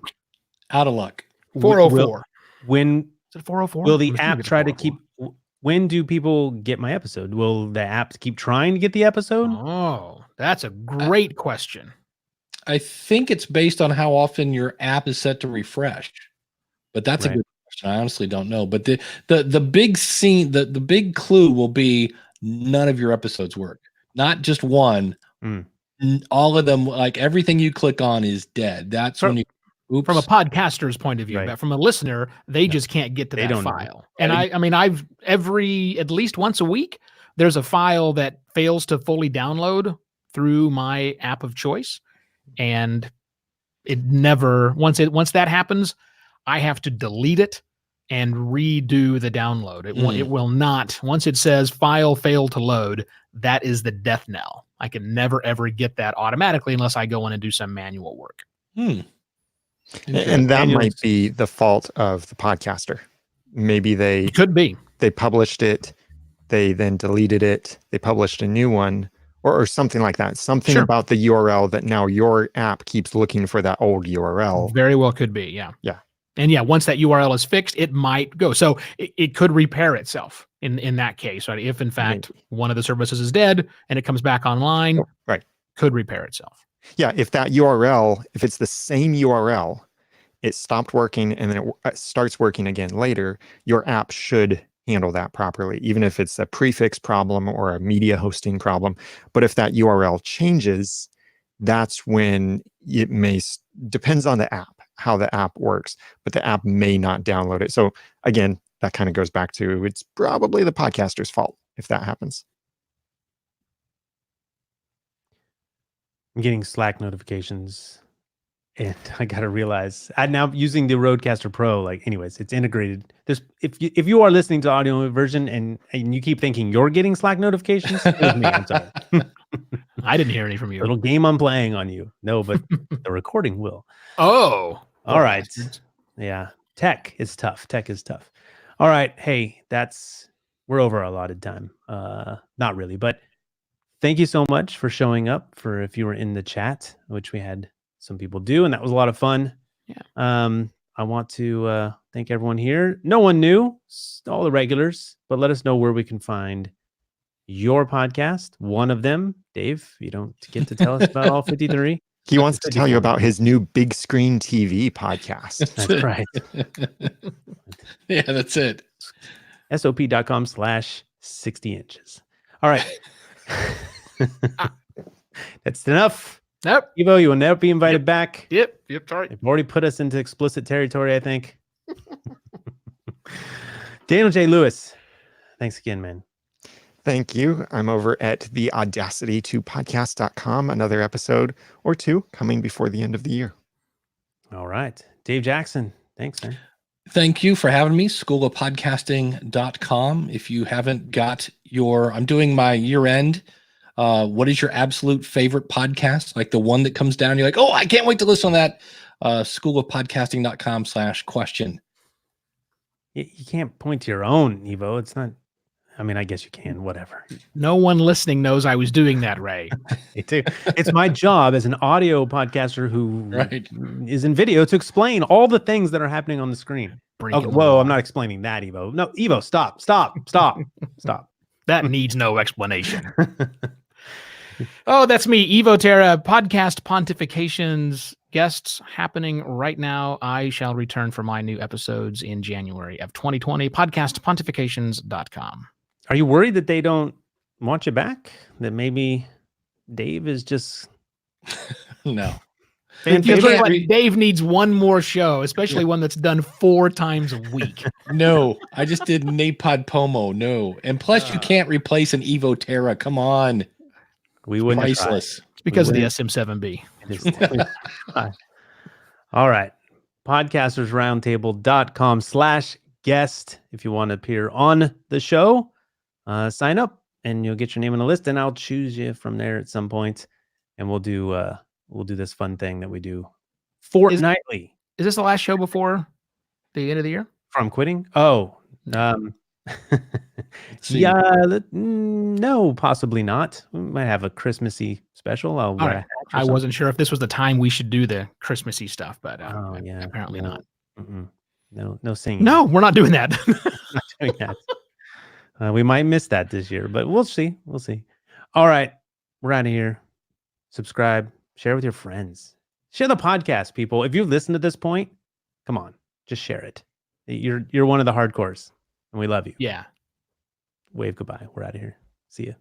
[SPEAKER 4] Out of luck.
[SPEAKER 3] 404.
[SPEAKER 1] When
[SPEAKER 3] Is it 404?
[SPEAKER 1] will the app try to keep? When do people get my episode? Will the app keep trying to get the episode?
[SPEAKER 3] Oh, that's a great question.
[SPEAKER 4] I think it's based on how often your app is set to refresh. But that's a good question. I honestly don't know. But the big scene, the big clue will be none of your episodes work. Not just one. All of them, like everything you click on is dead. That's when you
[SPEAKER 3] from a podcaster's point of view,
[SPEAKER 1] Right.
[SPEAKER 3] but from a listener, they just can't get to that
[SPEAKER 1] don't know.
[SPEAKER 3] file. And I mean, I've at least once a week, there's a file that fails to fully download through my app of choice. And it never, once that happens, I have to delete it and redo the download. It will not, once it says file failed to load, that is the death knell. I can never, ever get that automatically unless I go in and do some manual work.
[SPEAKER 2] And that might be the fault of the podcaster. Maybe
[SPEAKER 3] It could be.
[SPEAKER 2] They published it, they then deleted it, they published a new one, or something like that. Something about the URL that now your app keeps looking for that old URL.
[SPEAKER 3] Very well could be, yeah.
[SPEAKER 2] Yeah.
[SPEAKER 3] And yeah, once that URL is fixed, it might go. So it could repair itself in that case, right? If in fact one of the services is dead and it comes back online, could repair itself.
[SPEAKER 2] Yeah, if that URL, if it's the same URL, it stopped working and then it starts working again later, your app should handle that properly, even if it's a prefix problem or a media hosting problem. But if that URL changes, that's when it depends on the app, how the app works, but the app may not download it. So again, that kind of goes back to, it's probably the podcaster's fault if that happens.
[SPEAKER 1] I'm getting Slack notifications, and I gotta realize I'm now using the Rodecaster Pro. Like, anyways, it's integrated. There's if you are listening to audio version and you keep thinking you're getting Slack notifications, it was me. I'm sorry.
[SPEAKER 3] I didn't hear any from you.
[SPEAKER 1] Little game I'm playing on you. No, but the recording will.
[SPEAKER 3] Oh,
[SPEAKER 1] all right. Yeah, tech is tough. All right, hey, we're over our allotted time. Not really, but thank you so much for showing up. For if you were in the chat, which we had some people do, and that was a lot of fun.
[SPEAKER 3] Yeah.
[SPEAKER 1] I want to thank everyone here. No one new, all the regulars, but let us know where we can find your podcast. One of them, Dave, you don't get to tell us about all 53.
[SPEAKER 2] He wants to tell you about his new big screen TV podcast.
[SPEAKER 1] That's right.
[SPEAKER 4] Yeah, that's it.
[SPEAKER 1] sop.com/60 inches. All right. That's enough.
[SPEAKER 3] Nope.
[SPEAKER 1] Evo, you will never be invited back.
[SPEAKER 3] Yep. Sorry.
[SPEAKER 1] They've already put us into explicit territory, I think. Daniel J. Lewis, thanks again, man.
[SPEAKER 2] Thank you. I'm over at the audacity2podcast.com. Another episode or two coming before the end of the year.
[SPEAKER 1] All right. Dave Jackson, thanks, man.
[SPEAKER 4] Thank you for having me. Schoolofpodcasting.com. If you haven't got I'm doing my year end. What is your absolute favorite podcast? Like the one that comes down, you're like, oh, I can't wait to listen to that. Schoolofpodcasting.com/question.
[SPEAKER 1] You can't point to your own, Evo. It's not, I mean, I guess you can, whatever.
[SPEAKER 3] No one listening knows I was doing that, Ray.
[SPEAKER 1] Me too. It's my job as an audio podcaster who is in video to explain all the things that are happening on the screen. Okay, whoa, I'm not explaining that, Evo. No, Evo, stop.
[SPEAKER 3] That needs no explanation. Oh, that's me, Evo Terra, podcast pontifications guests happening right now. I shall return for my new episodes in January of 2020, podcastpontifications.com.
[SPEAKER 1] Are you worried that they don't want you back? That maybe Dave is just...
[SPEAKER 4] No.
[SPEAKER 3] Dave needs one more show, especially one that's done 4 times a week.
[SPEAKER 4] No, I just did Napod Pomo. No. And plus, you can't replace an Evo Terra. Come on.
[SPEAKER 1] We wouldn't.
[SPEAKER 4] Priceless.
[SPEAKER 3] It's because of the SM7B.
[SPEAKER 1] All right. Podcastersroundtable.com/guest. If you want to appear on the show, sign up and you'll get your name on the list, and I'll choose you from there at some point, and we'll do this fun thing that we do fortnightly.
[SPEAKER 3] Is this the last show before the end of the year?
[SPEAKER 1] From quitting? Oh, yeah, no, possibly not. We might have a Christmassy special. I'll wear a hat
[SPEAKER 3] I wasn't sure if this was the time we should do the Christmassy stuff, but
[SPEAKER 1] Oh yeah,
[SPEAKER 3] apparently
[SPEAKER 1] no.
[SPEAKER 3] not.
[SPEAKER 1] No singing.
[SPEAKER 3] No, we're not doing that.
[SPEAKER 1] Not doing that. We might miss that this year, but we'll see. We'll see. All right, we're out of here. Subscribe, share with your friends. Share the podcast, people. If you've listened to this point, come on, just share it. You're one of the hardcores, and we love you.
[SPEAKER 3] Yeah.
[SPEAKER 1] Wave goodbye. We're out of here. See ya.